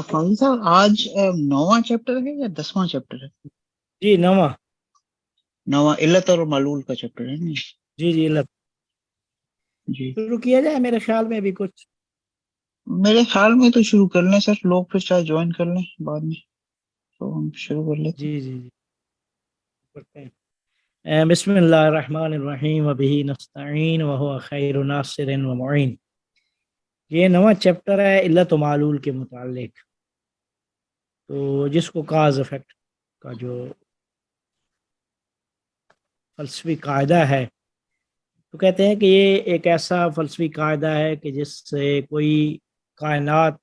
فاضل صاحب آج 9واں چیپٹر ہے یا 10واں چیپٹر ہے؟ جی 9واں 9واں علت اور معلول کا چیپٹر ہے نا؟ جی علت جی شروع کیا جائے میرے خیال میں بھی کچھ میرے خیال میں تو شروع کر لیں سر، لوگ پھر چاہے جوائن کر لیں بعد میں، تو ہم شروع کر لیتے ہیں۔ جی کرتے ہیں۔ بسم اللہ الرحمن الرحیم وبہ نستعین وہو خیر ناصر و معین۔ یہ 9واں چیپٹر ہے علت و معلول کے متعلق، تو جس کو کاز افیکٹ کا جو فلسفی قاعدہ ہے، تو کہتے ہیں کہ یہ ایک ایسا فلسفی قاعدہ ہے کہ جس سے کوئی کائنات،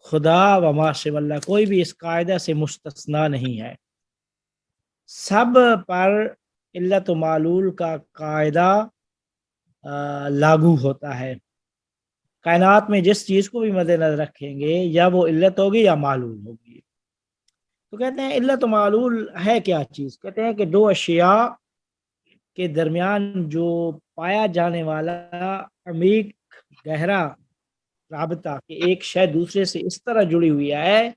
خدا و ما سوی اللہ، کوئی بھی اس قاعدہ سے مستثنا نہیں ہے، سب پر علت و معلول کا قاعدہ لاگو ہوتا ہے۔ کائنات میں جس چیز کو بھی مد نظر رکھیں گے، یا وہ علت ہوگی یا معلول ہوگی۔ تو کہتے ہیں علت و معلول ہے کیا چیز؟ کہتے ہیں کہ دو اشیاء کے درمیان جو پایا جانے والا عمیق گہرا رابطہ، کہ ایک شے دوسرے سے اس طرح جڑی ہوئی ہے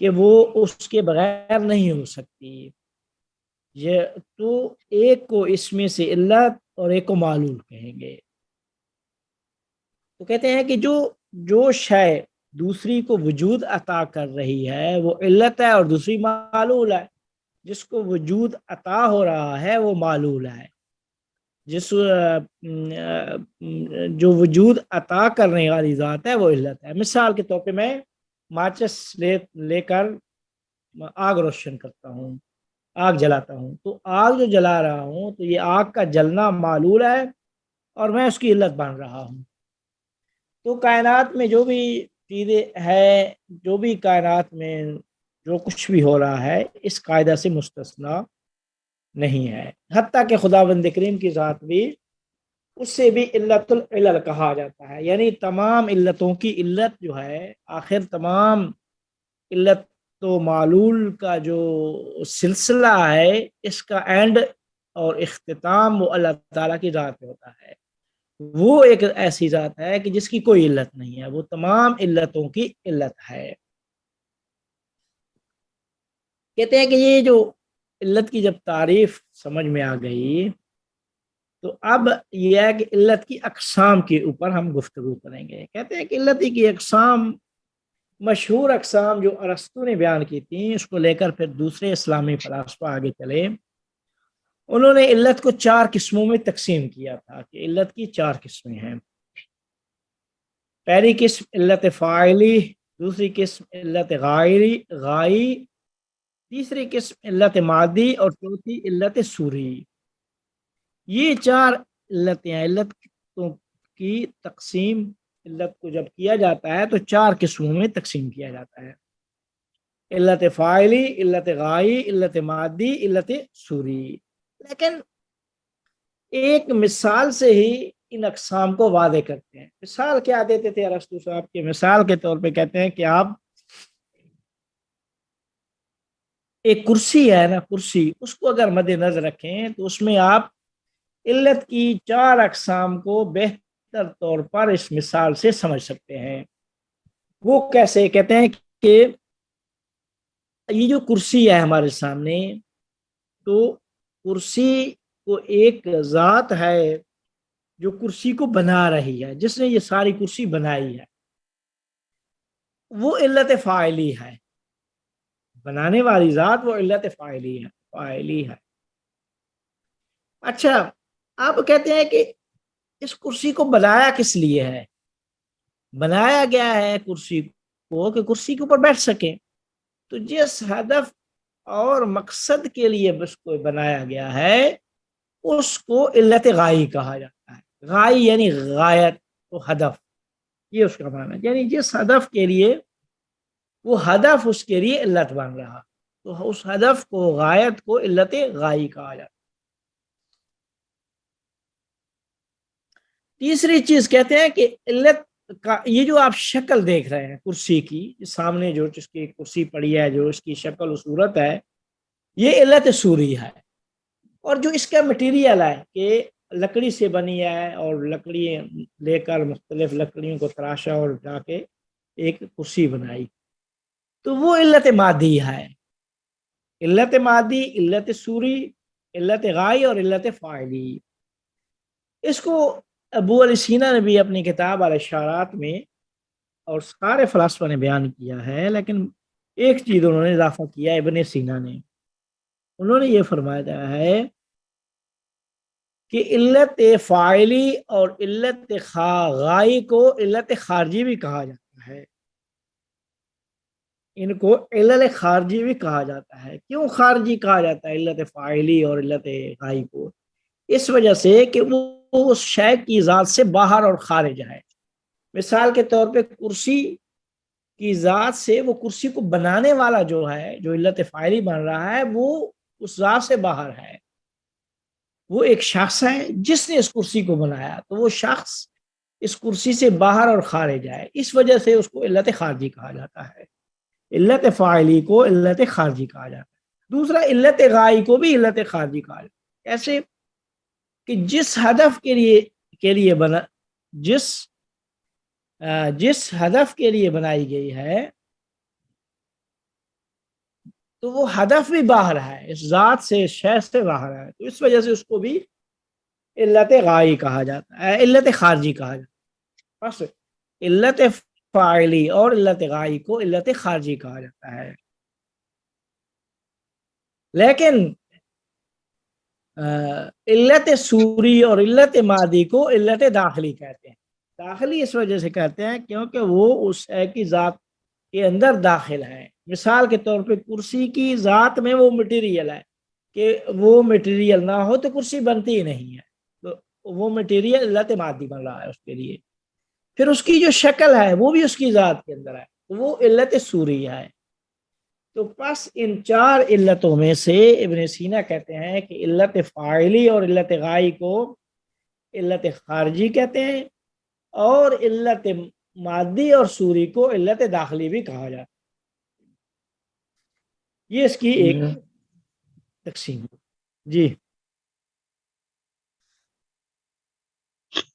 کہ وہ اس کے بغیر نہیں ہو سکتی، یہ تو ایک کو اس میں سے علت اور ایک کو معلول کہیں گے۔ تو کہتے ہیں کہ جو شے دوسری کو وجود عطا کر رہی ہے وہ علت ہے اور دوسری معلول ہے۔ جس کو وجود عطا ہو رہا ہے وہ معلول ہے، جو وجود عطا کرنے والی ذات ہے وہ علت ہے۔ مثال کے طور پہ میں ماچس لے کر آگ روشن کرتا ہوں، آگ جلاتا ہوں، تو آگ جو جلا رہا ہوں تو یہ آگ کا جلنا معلول ہے اور میں اس کی علت بن رہا ہوں۔ تو کائنات میں جو بھی چیزیں ہے، جو بھی کائنات میں جو کچھ بھی ہو رہا ہے، اس قاعدہ سے مستثنا نہیں ہے، حتیٰ کہ خداوند کریم کی ذات بھی، اس سے بھی علت العلل کہا جاتا ہے، یعنی تمام علتوں کی علت جو ہے، آخر تمام علت تو معلول کا جو سلسلہ ہے، اس کا اینڈ اور اختتام وہ اللہ تعالیٰ کی ذات میں ہوتا ہے۔ وہ ایک ایسی ذات ہے کہ جس کی کوئی علت نہیں ہے، وہ تمام علتوں کی علت ہے۔ کہتے ہیں کہ یہ جو علت کی جب تعریف سمجھ میں آ گئی، تو اب یہ ہے کہ علت کی اقسام کے اوپر ہم گفتگو کریں گے۔ کہتے ہیں کہ علت کی اقسام، مشہور اقسام جو ارسطو نے بیان کی تھیں، اس کو لے کر پھر دوسرے اسلامی فلاسفہ آگے چلے، انہوں نے علت کو 4 قسموں میں تقسیم کیا تھا کہ علت کی 4 قسمیں ہیں۔ پہلی قسم علت فاعلی، دوسری قسم علت غائی، تیسری قسم علت مادی، اور چوتھی علت صوری۔ یہ 4 علتیں ہیں۔ علت کی تقسیم، علت کو جب کیا جاتا ہے تو 4 قسموں میں تقسیم کیا جاتا ہے: علت فاعلی، علت غائی، علت مادی، علت صوری۔ لیکن ایک مثال سے ہی ان اقسام کو واضح کرتے ہیں۔ مثال کیا دیتے تھے ارسطو صاحب کے؟ مثال کے طور پہ کہتے ہیں کہ آپ ایک کرسی ہے نا، کرسی، اس کو اگر مد نظر رکھیں تو اس میں آپ علت کی 4 اقسام کو بہتر طور پر اس مثال سے سمجھ سکتے ہیں۔ وہ کیسے؟ کہتے ہیں کہ یہ جو کرسی ہے ہمارے سامنے، تو کرسی کو ایک ذات ہے جو کرسی کو بنا رہی ہے، جس نے یہ ساری کرسی بنائی ہے، وہ علت فاعلی ہے۔ بنانے والی ذات وہ علت فاعلی ہے۔ اچھا، آپ کہتے ہیں کہ اس کرسی کو بنایا کس لیے ہے؟ بنایا گیا ہے کرسی کو کہ کرسی کے اوپر بیٹھ سکے، تو جس ہدف اور مقصد کے لیے اس کو بنایا گیا ہے اس کو علت غائی کہا جاتا ہے۔ غائی یعنی غایت و ہدف، یہ اس کا معنی ہے، یعنی جس ہدف کے لیے وہ ہدف اس کے لیے علت بن رہا، تو اس ہدف کو، غایت کو، علت غائی کہا جاتا ہے۔ تیسری چیز کہتے ہیں کہ علت کا، یہ جو آپ شکل دیکھ رہے ہیں کرسی کی، سامنے جو جس کی کرسی پڑی ہے، جو اس کی شکل و صورت ہے، یہ علت صوری ہے۔ اور جو اس کا مٹیریل ہے کہ لکڑی سے بنی ہے، اور لکڑی لے کر مختلف لکڑیوں کو تراشا اور جا کے ایک کرسی بنائی، تو وہ علت مادی ہے. علت مادی، علت سوری، علت غائی اور علت فاعلی. اس کو ابو علی سینا نے بھی اپنی کتاب الاشارات میں اور سارے فلاسفہ نے بیان کیا ہے، لیکن ایک چیز انہوں نے اضافہ کیا ابن سینا نے. انہوں نے یہ فرمایا ہے کہ علت فاعلی اور علت غائی کو علت خارجی بھی کہا جاتا ہے. ان کو علل خارجی بھی کہا جاتا ہے. کیوں خارجی کہا جاتا ہے علت فاعلی اور علت غائی کو؟ اس وجہ سے کہ وہ اس شے کی ذات سے باہر اور خارج ہے. مثال کے طور پہ کرسی کی ذات سے، وہ کرسی کو بنانے والا جو ہے، جو علت فاعلی بن رہا ہے، وہ اس ذات سے باہر ہے. وہ ایک شخص ہے جس نے اس کرسی کو بنایا، تو وہ شخص اس کرسی سے باہر اور خارج ہے. اس وجہ سے اس کو علت خارجی کہا جاتا ہے. علت فاعلی کو علت خارجی کہا جاتا ہے. دوسرا، علت غائی کو بھی علت خارجی کہا جاتا ہے. ایسے کہ جس ہدف کے لیے بنا جس ہدف کے لیے بنائی گئی ہے، تو وہ ہدف بھی باہر ہے، اس ذات سے، شے سے باہر ہے. تو اس وجہ سے اس کو بھی علت غائی کہا جاتا ہے، علت خارجی کہا جاتا ہے. بس علت فاعلی اور علت غائی کو علت خارجی کہا جاتا ہے. لیکن علت سوری اور علت مادی کو علت داخلی کہتے ہیں. داخلی اس وجہ سے کہتے ہیں کیونکہ وہ اس شے کی ذات کے اندر داخل ہے. مثال کے طور پہ کرسی کی ذات میں وہ مٹیریل ہے کہ وہ مٹیریل نہ ہو تو کرسی بنتی ہی نہیں ہے. تو وہ مٹیریل علت مادی بن رہا ہے اس کے لیے. پھر اس کی جو شکل ہے وہ بھی اس کی ذات کے اندر ہے، تو وہ علت سوری ہے. تو پس ان چار علتوں میں سے ابن سینا کہتے ہیں کہ علت فاعلی اور علت غائی کو علت خارجی کہتے ہیں، اور علت مادی اور سوری کو علت داخلی بھی کہا جاتا ہے. یہ اس کی ایک تقسیم. جی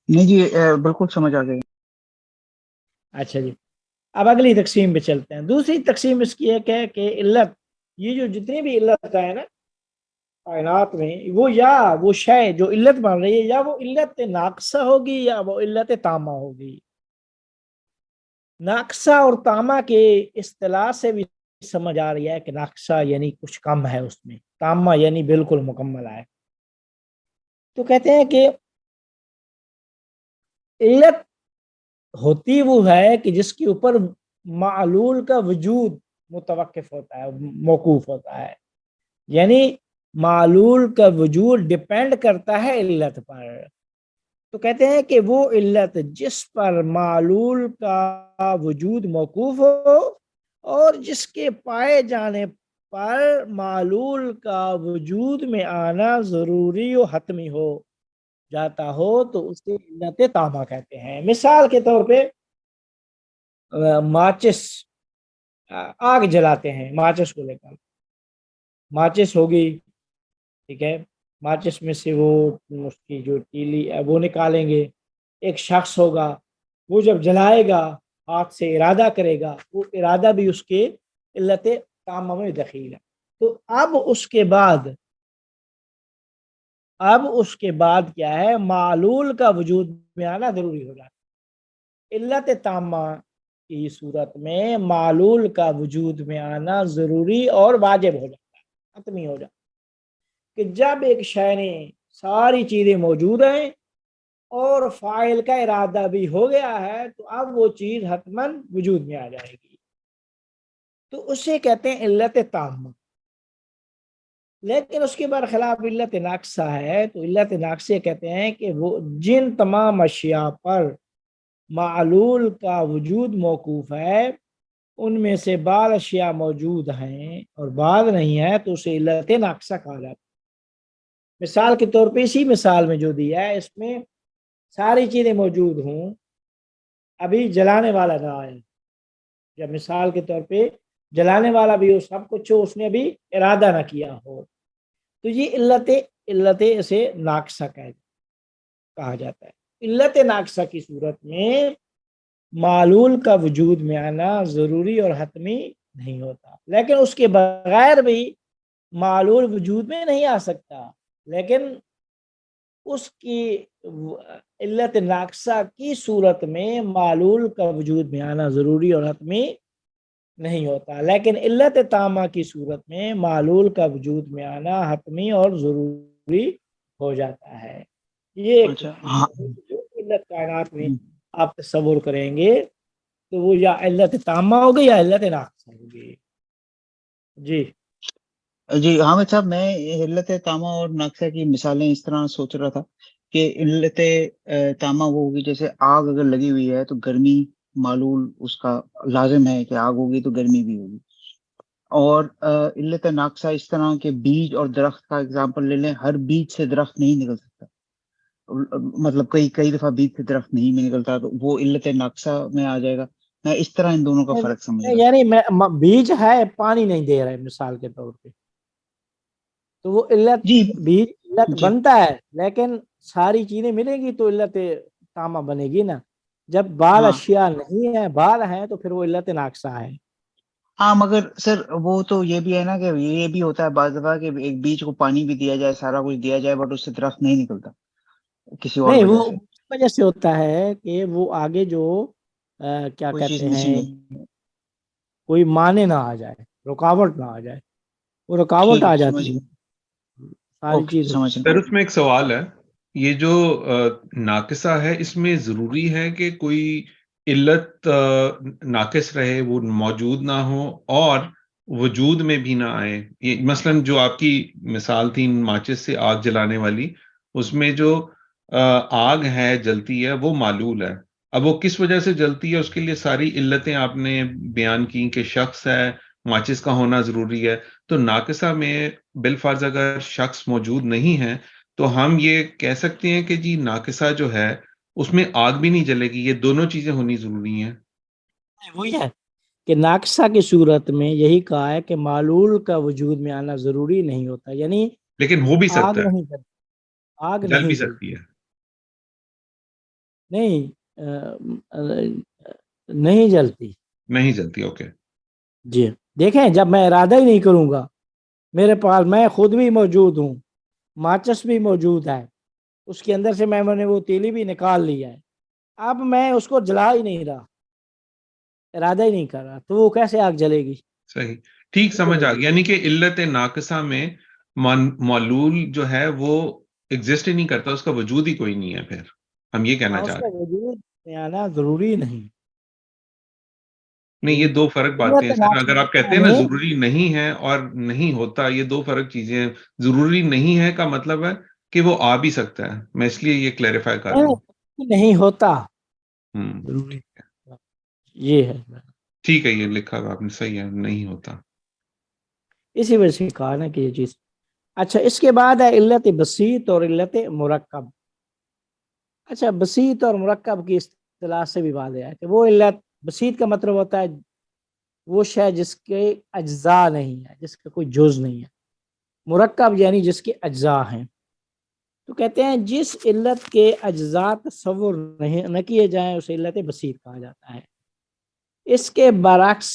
نہیں جی، بالکل سمجھ آ گئی. اچھا جی، اب اگلی تقسیم پہ چلتے ہیں. دوسری تقسیم اس کی ایک ہے کہ علت، یہ جو جتنی بھی علت ہے نا کائنات میں، وہ یا وہ شے جو علت بن رہی ہے، یا وہ علت ناقصہ ہوگی یا وہ علت تامہ ہوگی. ناقصہ اور تامہ کے اصطلاح سے بھی سمجھ آ رہی ہے کہ ناقصہ یعنی کچھ کم ہے اس میں، تامہ یعنی بالکل مکمل ہے. تو کہتے ہیں کہ علت ہوتی وہ ہے کہ جس کے اوپر معلول کا وجود متوقف ہوتا ہے، موقوف ہوتا ہے. یعنی معلول کا وجود ڈیپینڈ کرتا ہے علت پر. تو کہتے ہیں کہ وہ علت جس پر معلول کا وجود موقوف ہو اور جس کے پائے جانے پر معلول کا وجود میں آنا ضروری و حتمی ہو جاتا ہو، تو اسے علت تامہ کہتے ہیں. مثال کے طور پہ ماچس، آگ جلاتے ہیں ماچس کو لے کر. ماچس ہوگی، ٹھیک ہے، ماچس میں سے وہ اس کی جو تیلی ہے وہ نکالیں گے. ایک شخص ہوگا، وہ جب جلائے گا ہاتھ سے ارادہ کرے گا، وہ ارادہ بھی اس کے علت تامہ میں دخیل ہے. تو اب اس کے بعد کیا ہے، معلول کا وجود میں آنا ضروری ہو جاتا ہے. علت تامہ کی صورت میں معلول کا وجود میں آنا ضروری اور واجب ہو جاتا ہے، حتمی ہو جاتا ہے. کہ جب ایک شے نے ساری چیزیں موجود ہیں اور فاعل کا ارادہ بھی ہو گیا ہے، تو اب وہ چیز حتماً وجود میں آ جائے گی. تو اسے کہتے ہیں علت تامہ. لیکن اس کے برخلاف علت ناقصہ ہے. تو علت ناقصہ کہتے ہیں کہ وہ جن تمام اشیاء پر معلول کا وجود موقوف ہے، ان میں سے بعض اشیاء موجود ہیں اور بعض نہیں ہے، تو اسے علت ناقصہ کہا جاتا ہے. مثال کے طور پہ اسی مثال میں جو دیا ہے، اس میں ساری چیزیں موجود ہوں، ابھی جلانے والا نہ آئے. جب مثال کے طور پہ جلانے والا بھی ہو، سب کچھ ہو، اس نے بھی ارادہ نہ کیا ہو، تو یہ علت اسے ناقصہ کہا جاتا ہے. علت ناقصہ کی صورت میں معلول کا وجود میں آنا ضروری اور حتمی نہیں ہوتا، لیکن اس کے بغیر بھی معلول وجود میں نہیں آ سکتا، لیکن اس کی علت ناقصہ کی صورت میں معلول کا وجود میں آنا ضروری اور حتمی نہیں ہوتا، لیکن علت تامہ کی صورت میں معلول کا وجود میں آنا حتمی اور ضروری ہو جاتا ہے۔ یہ ایک اچھا ہاں علت کائنات میں آپ تصور کریں گے تو وہ یا علت تامہ ہوگی یا علت ناقصہ ہوگی۔ جی جی حامد صاحب، میں علت تامہ اور ناقصہ کی مثالیں اس طرح سوچ رہا تھا کہ علت تامہ وہ ہوگی جیسے آگ اگر لگی ہوئی ہے تو گرمی معلول اس کا لازم ہے کہ آگ ہوگی تو گرمی بھی ہوگی، اور علت ناقصہ اس طرح کے بیج اور درخت کا اگزامپل لے لیں، ہر بیج سے درخت نہیں نکل سکتا، مطلب کئی دفعہ بیج سے درخت نہیں میں نکلتا، تو وہ علت ناقصہ میں آ جائے گا۔ میں اس طرح ان دونوں کا فرق سمجھ رہا یعنی بیج ہے پانی نہیں دے رہے مثال کے طور پہ، تو وہ علت جی بیج علت جی بنتا ہے، لیکن ساری چیزیں ملیں گی تو علت تامہ بنے گی نا۔ جب بعض ہاں اشیاء نہیں ہے بعض ہیں تو پھر وہ علت ناقصہ ہے۔ ہاں، مگر سر وہ تو یہ بھی ہے نا کہ یہ بھی ہوتا ہے بعض دفعہ کہ ایک بیج کو پانی بھی دیا جائے، سارا کچھ دیا جائے، بٹ اس سے درخت نہیں نکلتا کسی اور نہیں، وہ وجہ سے، اس وجہ سے ہوتا ہے کہ وہ آگے جو کیا کوئی چیز کہتے مسنگ ہیں، ہے۔ کوئی معنی نہ آ جائے، رکاوٹ نہ آ جائے، وہ رکاوٹ ٹھیک ہے، آ سمجھ جاتی گیا، ہے ساری اوکے چیز۔ سمجھ سر گیا۔ اس میں ایک سوال ہے، یہ جو ناقصہ ہے اس میں ضروری ہے کہ کوئی علت ناقص رہے، وہ موجود نہ ہو اور وجود میں بھی نہ آئے؟ یہ مثلا جو آپ کی مثال تھی ماچس سے آگ جلانے والی، اس میں جو آگ ہے جلتی ہے وہ معلول ہے، اب وہ کس وجہ سے جلتی ہے اس کے لیے ساری علتیں آپ نے بیان کی کہ شخص ہے، ماچس کا ہونا ضروری ہے، تو ناقصہ میں بالفرض اگر شخص موجود نہیں ہے تو ہم یہ کہہ سکتے ہیں کہ جی ناقصہ جو ہے اس میں آگ بھی نہیں جلے گی، یہ دونوں چیزیں ہونی ضروری ہیں؟ وہی ہے کہ ناقصہ کی صورت میں یہی کہا ہے کہ معلول کا وجود میں آنا ضروری نہیں ہوتا، یعنی لیکن ہو بھی آگ سکتا ہے، نہیں جلتی، آگ جل نہیں بھی جلتی، سکتی ہے۔ نہیں نہیں جلتی۔ نہیں جلتی، اوکے۔ جی دیکھیں، جب میں ارادہ ہی نہیں کروں گا، میرے پاس میں خود بھی موجود ہوں، ماچس بھی موجود ہے، اس کے اندر سے میں نے وہ تیلی بھی نکال لیا ہے، اب میں اس کو جلا ہی نہیں رہا، ارادہ ہی نہیں کر رہا، تو وہ کیسے آگ جلے گی؟ صحیح، ٹھیک، نہیں سمجھ جلے آ گی۔ گیا، یعنی کہ علت ناقصہ میں معلول جو ہے وہ ایگزسٹ ہی نہیں کرتا، اس کا وجود ہی کوئی نہیں ہے، پھر ہم یہ کہنا ہاں، اس چاہ کا رہے ہیں؟ وجود میں آنا ضروری نہیں۔ نہیں، جی، یہ دو فرق باتیں علت ہیں سر، اگر آپ کہتے ناقصہ ہیں نا میں ضروری نہیں ہے اور نہیں ہوتا، یہ دو فرق چیزیں ہیں۔ ضروری نہیں ہے کا مطلب ہے کہ وہ آ بھی سکتا ہے، میں اس لیے یہ کلیریفائی کر رہا ہوں۔ نہیں ہوتا ہوں، ضروری، یہ ہے، ٹھیک ہے، یہ لکھا ہوا آپ نے صحیح ہے، نہیں ہوتا۔ اسی وجہ سے کہا نا کہ یہ چیز۔ اچھا، اس کے بعد ہے علت بسیط اور علت مرکب۔ اچھا، بسیط اور مرکب کی اصطلاح سے بھی واضح ہے کہ وہ علت، بسیط کا مطلب ہوتا ہے وہ شے جس کے اجزاء نہیں ہے، جس کا کوئی جز نہیں ہے، مرکب یعنی جس کے اجزاء ہیں، تو کہتے ہیں جس علت کے اجزاء تصور نہیں نہ کیے جائیں اسے علت بسیط کہا جاتا ہے۔ اس کے برعکس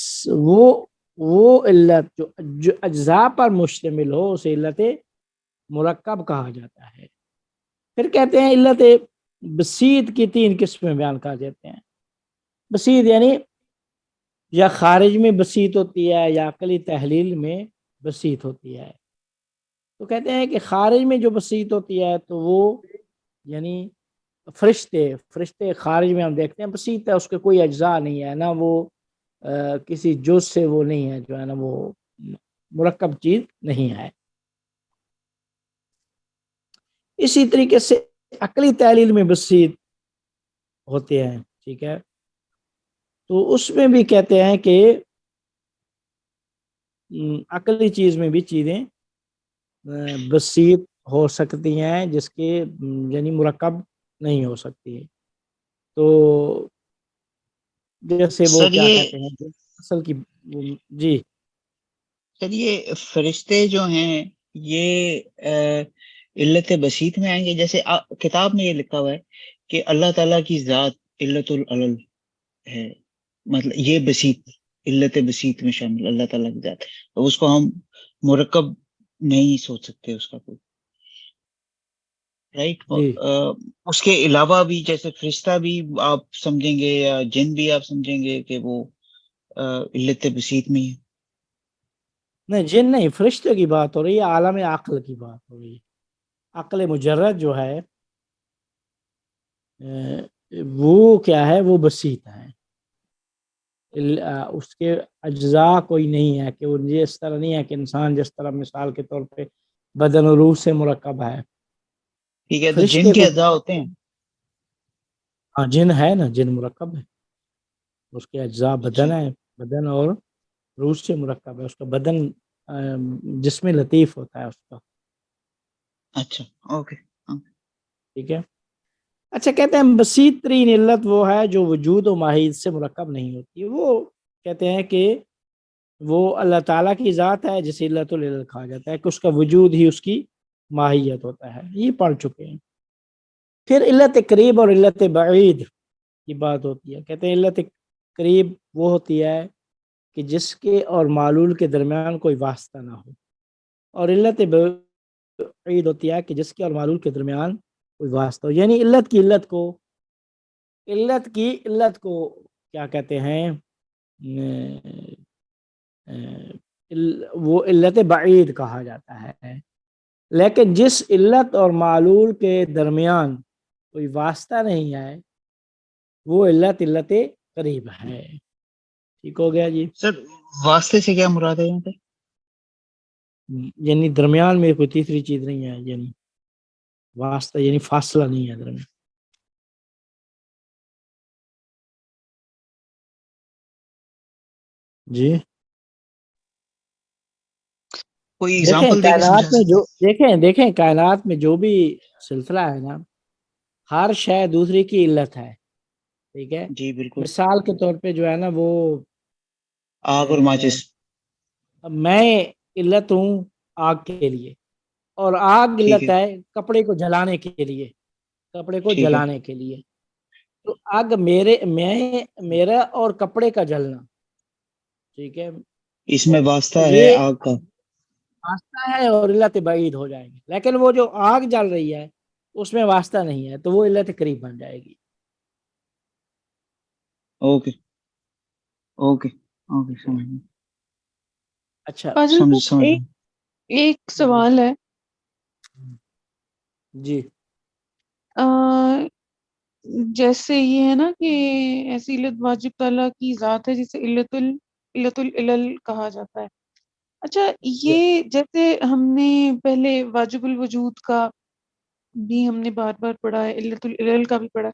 وہ علت جو اجزاء پر مشتمل ہو اسے علت مرکب کہا جاتا ہے۔ پھر کہتے ہیں علت بسیط کی 3 قسمیں بیان کر دیتے ہیں۔ بسیط یعنی یا خارج میں بسیط ہوتی ہے یا عقلی تحلیل میں بسیط ہوتی ہے۔ تو کہتے ہیں کہ خارج میں جو بسیط ہوتی ہے تو وہ یعنی فرشتے خارج میں ہم دیکھتے ہیں بسیط ہے، اس کے کوئی اجزاء نہیں ہے، نہ وہ کسی جز سے وہ نہیں ہے، جو ہے نا وہ مرکب چیز نہیں ہے۔ اسی طریقے سے عقلی تحلیل میں بسیط ہوتے ہیں، ٹھیک ہے، تو اس میں بھی کہتے ہیں کہ عقلی چیز میں بھی چیزیں بسیط ہو سکتی ہیں جس کے یعنی مرکب نہیں ہو سکتی، تو جیسے وہ سر کیا یہ کہتے ہیں جو اصل کی، جی سر یہ فرشتے جو ہیں یہ علت بسیط میں آئیں گے؟ جیسے کتاب میں یہ لکھا ہوا ہے کہ اللہ تعالیٰ کی ذات علت العلل ہے، مطلب یہ بسیط علت بسیط میں شامل اللہ تعالیٰ کی ذات ہے، تو اس کو ہم مرکب نہیں سوچ سکتے اس کا کوئی، رائٹ؟ جی اس کے علاوہ بھی جیسے فرشتہ بھی آپ سمجھیں گے یا جن بھی آپ سمجھیں گے کہ وہ علت بسیط میں ہے؟ نہیں، جن نہیں، فرشتوں کی بات ہو رہی ہے، عالم عقل کی بات ہو رہی ہے. عقل مجرد جو ہے وہ کیا ہے، وہ بسیط ہے. اس کے اجزاء کوئی نہیں ہے کہ وہ اس طرح نہیں ہے کہ انسان جس طرح مثال کے طور پہ بدن و روح سے مرکب ہے. ٹھیک ہے، تو جن فرشتے کے کو اعضاء ہوتے ہیں؟ ہاں جن ہے نا، جن مرکب ہے، اس کے اجزاء اچھا بدن ہے، بدن اور روح سے مرکب ہے. اس کا بدن جسم لطیف ہوتا ہے اس کا. اچھا، اوکے. ٹھیک ہے. اچھا، کہتے ہیں بسیط ترین علت وہ ہے جو وجود و ماہیت سے مرکب نہیں ہوتی. وہ کہتے ہیں کہ وہ اللہ تعالیٰ کی ذات ہے جسے علت العلل کہا جاتا ہے، کہ اس کا وجود ہی اس کی ماہیت ہوتا ہے. یہ پڑھ چکے ہیں. پھر علت قریب اور علت بعید کی بات ہوتی ہے. کہتے ہیں علت قریب وہ ہوتی ہے کہ جس کے اور معلول کے درمیان کوئی واسطہ نہ ہو، اور علت بعید ہوتی ہے کہ جس کے اور معلول کے درمیان کوئی واسطہ ہو. یعنی علت کو کیا کہتے ہیں، وہ علت بعید کہا جاتا ہے. لیکن جس علت اور معلول کے درمیان کوئی واسطہ نہیں ہے وہ علت قریب ہے. ٹھیک ہو گیا جی. سر واسطے سے کیا مراد ہے یہاں پہ؟ یعنی درمیان میں کوئی تیسری چیز نہیں ہے، یعنی واسطہ یعنی فاصلہ نہیں ہے درمیان. جی کوئی دیکھیں ایگزامپل دے کے سمجھا کائنات میں سکتے جو دیکھیں کائنات میں جو بھی سلسلہ ہے نا، ہر شے دوسری کی علت ہے. ٹھیک ہے. ہیں؟ جی بالکل. مثال کے طور پہ جو ہے نا وہ آگ اور ماچس. میں علت ہوں آگ کے لیے، اور آگ ٹھیک علت ہے، ہے کپڑے کو جلانے کے لیے. کپڑے کو ٹھیک ہے، جلانے کے لیے تو آگ میرا اور کپڑے کا جلنا. ٹھیک ہے. اس تو میں واسطہ ہے یہ آگ کا. واسطہ ہے اور علت بعید ہو جائے گی. لیکن وہ جو آگ جل رہی ہے اس میں واسطہ نہیں ہے تو وہ علت قریب بن جائے گی. اوکے اوکے اوکے، سمجھ گیا. اچھا فاضل سمجھ ایک گیا. ایک سوال ہے. جی جیسے یہ ہے نا کہ ایسی علت واجب تعالیٰ کی ذات ہے جسے علت العلل کہا جاتا ہے. اچھا، یہ جیسے ہم نے پہلے واجب الوجود کا بھی ہم نے بار بار پڑھا ہے، علت العلل کا بھی پڑھا ہے.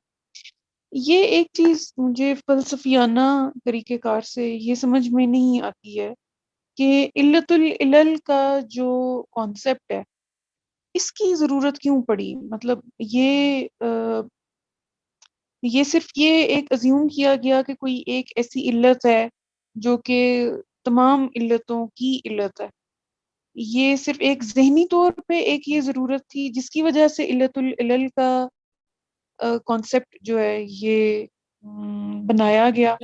یہ ایک چیز مجھے فلسفیانہ طریقہ کار سے یہ سمجھ میں نہیں آتی ہے کہ علت العلل کا جو کانسیپٹ ہے اس کی ضرورت کیوں پڑی. مطلب یہ صرف یہ ایک ازیوم کیا گیا کہ کوئی ایک ایسی علت ہے جو کہ تمام علتوں کی علت ہے. یہ صرف ایک ذہنی طور پہ ایک یہ ضرورت تھی جس کی وجہ سے علت العلل کا کانسیپٹ جو ہے یہ بنایا گیا.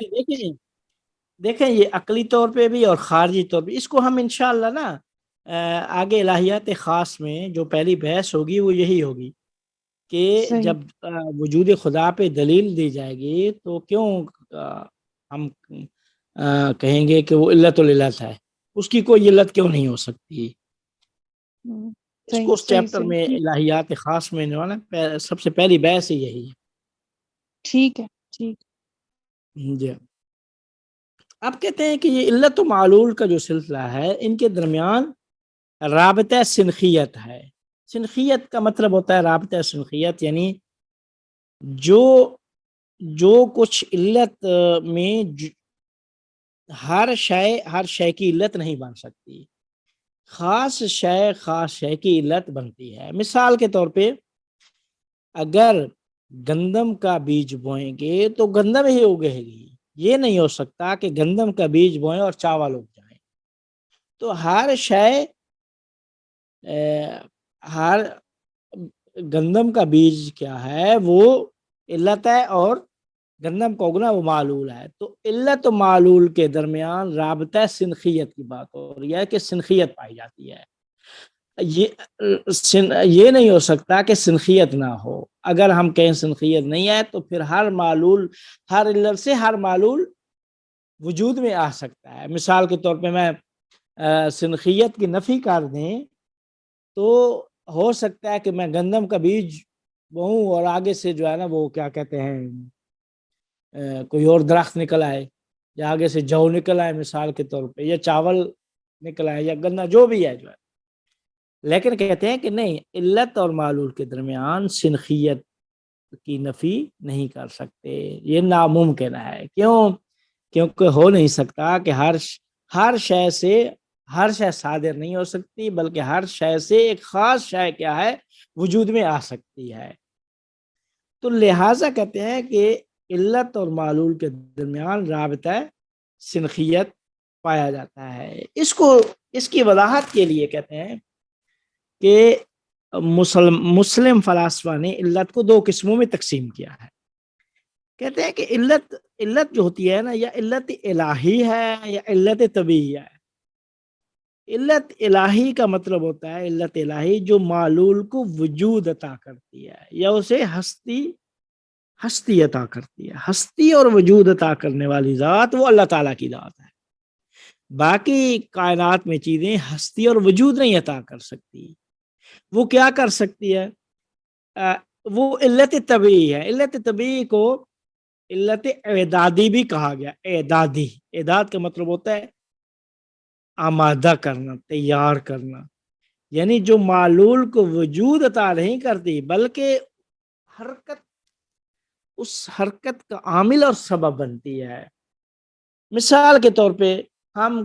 دیکھیں یہ عقلی طور پہ بھی اور خارجی طور پہ اس کو ہم انشاءاللہ نا آگے الہیات خاص میں جو پہلی بحث ہوگی وہ یہی ہوگی کہ صحیح. جب وجود خدا پہ دلیل دی جائے گی تو کیوں ہم کہیں گے کہ وہ علت العلت ہے، اس کی کوئی علت کیوں نہیں ہو سکتی. اس صحیح کو اس صحیح چیپٹر صحیح میں ٹھیک الہیات خاص میں سب سے پہلی بحث ہی یہی ٹھیک ہے. ٹھیک. ہے. جی اب کہتے ہیں کہ یہ علت و معلول کا جو سلسلہ ہے ان کے درمیان رابطہ سنخیت ہے. سنخیت کا مطلب ہوتا ہے رابطہ سنخیت، یعنی جو کچھ علت میں ہر شے کی علت نہیں بن سکتی، خاص شے کی علت بنتی ہے. مثال کے طور پہ اگر گندم کا بیج بوئیں گے تو گندم ہی اگے گی. یہ نہیں ہو سکتا کہ گندم کا بیج بوئیں اور چاول اگ جائیں. تو ہر گندم کا بیج کیا ہے وہ علت ہے اور گندم کا اگنا وہ معلول ہے. تو علت و معلول کے درمیان رابطہ سنخیت کی بات ہو رہی ہے کہ سنخیت پائی جاتی ہے. یہ نہیں ہو سکتا کہ سنخیت نہ ہو. اگر ہم کہیں سنخیت نہیں ہے تو پھر ہر معلول، ہر علت سے ہر معلول وجود میں آ سکتا ہے. مثال کے طور پہ میں سنخیت کی نفی کر دیں تو ہو سکتا ہے کہ میں گندم کا بیج بوؤں اور آگے سے جو ہے نا وہ کیا کہتے ہیں کوئی اور درخت نکل آئے، یا آگے سے جو نکل آئے مثال کے طور پہ، یا چاول نکل آئے، یا گنا جو بھی ہے جو ہے. لیکن کہتے ہیں کہ نہیں، علت اور معلول کے درمیان سنخیت کی نفی نہیں کر سکتے، یہ ناممکن ہے. کیوں؟ کیونکہ ہو نہیں سکتا کہ ہر شے سے ہر شے صادر نہیں ہو سکتی، بلکہ ہر شے سے ایک خاص شے کیا ہے وجود میں آ سکتی ہے. تو لہٰذا کہتے ہیں کہ علت اور معلول کے درمیان رابطہ سنخیت پایا جاتا ہے. اس کی وضاحت کے لیے کہتے ہیں کہ مسلم فلاسفہ نے علت کو دو قسموں میں تقسیم کیا ہے. کہتے ہیں کہ علت جو ہوتی ہے نا، یا علت الہی ہے یا علت طبیعی ہے. علت الہی کا مطلب ہوتا ہے، علت الہی جو معلول کو وجود عطا کرتی ہے یا اسے ہستی عطا کرتی ہے. ہستی اور وجود عطا کرنے والی ذات وہ اللہ تعالیٰ کی ذات ہے. باقی کائنات میں چیزیں ہستی اور وجود نہیں عطا کر سکتی. وہ کیا کر سکتی ہے؟ وہ علت طبیعی ہے. علت طبیعی کو علت اعدادی بھی کہا گیا. اعداد کا مطلب ہوتا ہے آمادہ کرنا، تیار کرنا. یعنی جو معلول کو وجود عطا نہیں کرتی، بلکہ اس حرکت کا عامل اور سبب بنتی ہے. مثال کے طور پہ ہم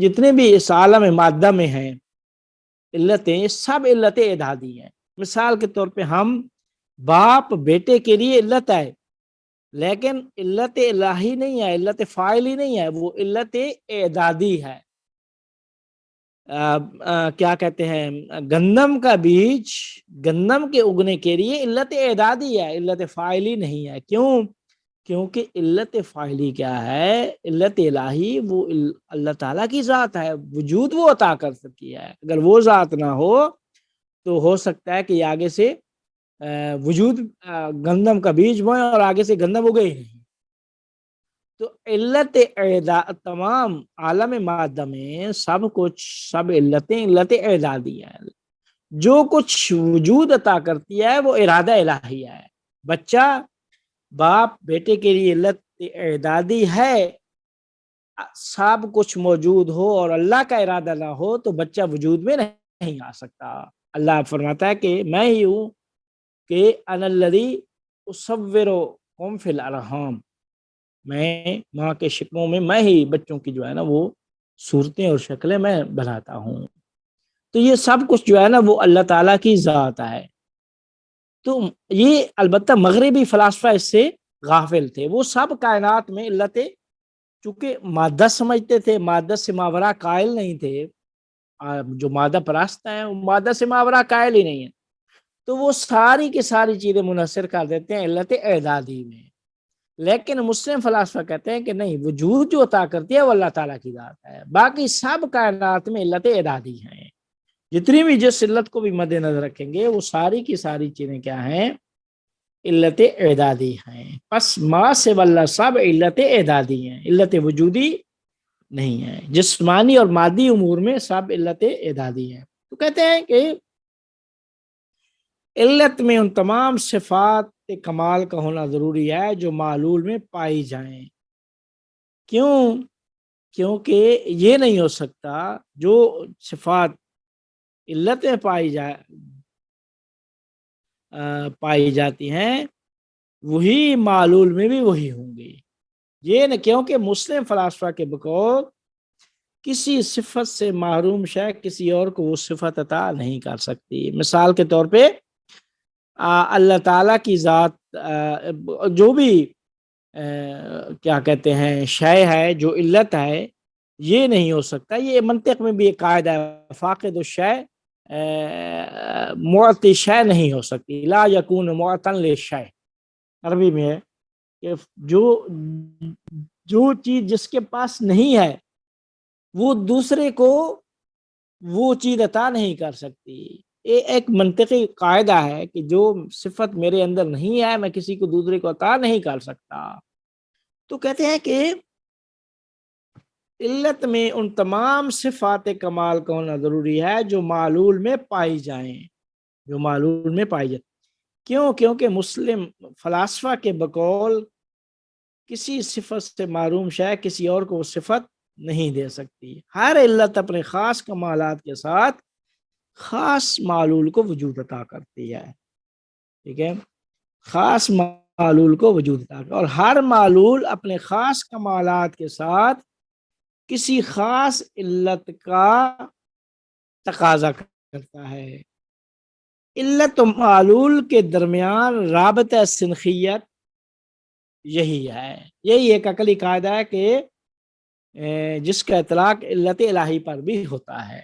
جتنے بھی اس عالم مادہ میں ہیں علتیں، سب علت اعدادی ہیں. مثال کے طور پہ ہم باپ بیٹے کے لیے علت ہے، لیکن علت الہی نہیں ہے، علت فاعلی نہیں ہے، وہ علت اعدادی ہے. کیا کہتے ہیں، گندم کا بیج گندم کے اگنے کے لیے علت اعدادی ہے، علت فاعلی نہیں ہے. کیوں؟ کیونکہ علت فاعلی کیا ہے؟ علت الہی وہ اللہ تعالیٰ کی ذات ہے، وجود وہ عطا کر سکتی ہے. اگر وہ ذات نہ ہو تو ہو سکتا ہے کہ آگے سے وجود گندم کا بیج بوئیں اور آگے سے گندم اگے ہی نہیں. تو علت تمام عالم مادہ میں سب علتیں علت اعدادی ہیں. جو کچھ وجود عطا کرتی ہے وہ ارادہ الہی ہے. بچہ باپ بیٹے کے لیے علت اعدادی ہے. سب کچھ موجود ہو اور اللہ کا ارادہ نہ ہو تو بچہ وجود میں نہیں آ سکتا. اللہ فرماتا ہے کہ میں ہی ہوں کہ انا الذی اصورکم فی الارحام، میں ماں کے شکموں میں ہی بچوں کی جو ہے نا وہ صورتیں اور شکلیں میں بناتا ہوں. تو یہ سب کچھ جو ہے نا وہ اللہ تعالیٰ کی ذات ہے. تو یہ البتہ مغربی فلاسفہ اس سے غافل تھے. وہ سب کائنات میں علتیں چونکہ مادہ سمجھتے تھے، مادہ سے ماورا قائل نہیں تھے. جو مادہ پرست ہیں وہ مادہ سے ماورا قائل ہی نہیں ہے، تو وہ ساری کی ساری چیزیں منحصر کر دیتے ہیں علت اعدادی میں. لیکن مسلم فلاسفہ کہتے ہیں کہ نہیں، وجود جو عطا کرتی ہے وہ اللہ تعالیٰ کی ذات ہے. باقی سب کائنات میں علت اعدادی ہیں. جتنی بھی جس علت کو بھی مد نظر رکھیں گے وہ ساری کی ساری چیزیں کیا ہیں؟ علت اعدادی ہیں. پس ما سے واللہ سب علت اعدادی ہیں، علت وجودی نہیں ہے. جسمانی اور مادی امور میں سب علت اعدادی ہیں. تو کہتے ہیں کہ علت میں ان تمام صفات کمال کا ہونا ضروری ہے جو معلول میں پائی جائیں. کیوں؟ کیونکہ یہ نہیں ہو سکتا جو صفات علت میں پائی جاتی ہیں وہی معلول میں بھی وہی ہوں گی. یہ نہ کیونکہ مسلم فلاسفہ کے بقول کسی صفت سے محروم شے کسی اور کو وہ صفت عطا نہیں کر سکتی. مثال کے طور پہ اللہ تعالیٰ کی ذات جو بھی کیا کہتے ہیں شے ہے جو علت ہے یہ نہیں ہو سکتا. یہ منطق میں بھی ایک قاعدہ ہے، فاقد الشے معطی شے نہیں ہو سکتی. لا یکون معطن للشے، عربی میں ہے کہ جو چیز جس کے پاس نہیں ہے وہ دوسرے کو وہ چیز عطا نہیں کر سکتی. یہ ایک منطقی قاعدہ ہے کہ جو صفت میرے اندر نہیں ہے میں کسی کو دوسرے کو عطا نہیں کر سکتا. تو کہتے ہیں کہ علت میں ان تمام صفات کمال کا ہونا ضروری ہے جو معلول میں پائی جائیں، جو معلول میں پائی جائیں. کیوں؟ کیونکہ مسلم فلاسفہ کے بقول کسی صفت سے معروم شے کسی اور کو وہ صفت نہیں دے سکتی. ہر علت اپنے خاص کمالات کے ساتھ خاص معلول کو وجود عطا کرتی ہے. ٹھیک ہے، خاص معلول کو وجود عطا کرتی ہے، اور ہر معلول اپنے خاص کمالات کے ساتھ کسی خاص علت کا تقاضا کرتا ہے. علت و معلول کے درمیان رابطہ سنخیت یہی ہے. یہی ایک عقلی قاعدہ ہے کہ جس کا اطلاق علت الہی پر بھی ہوتا ہے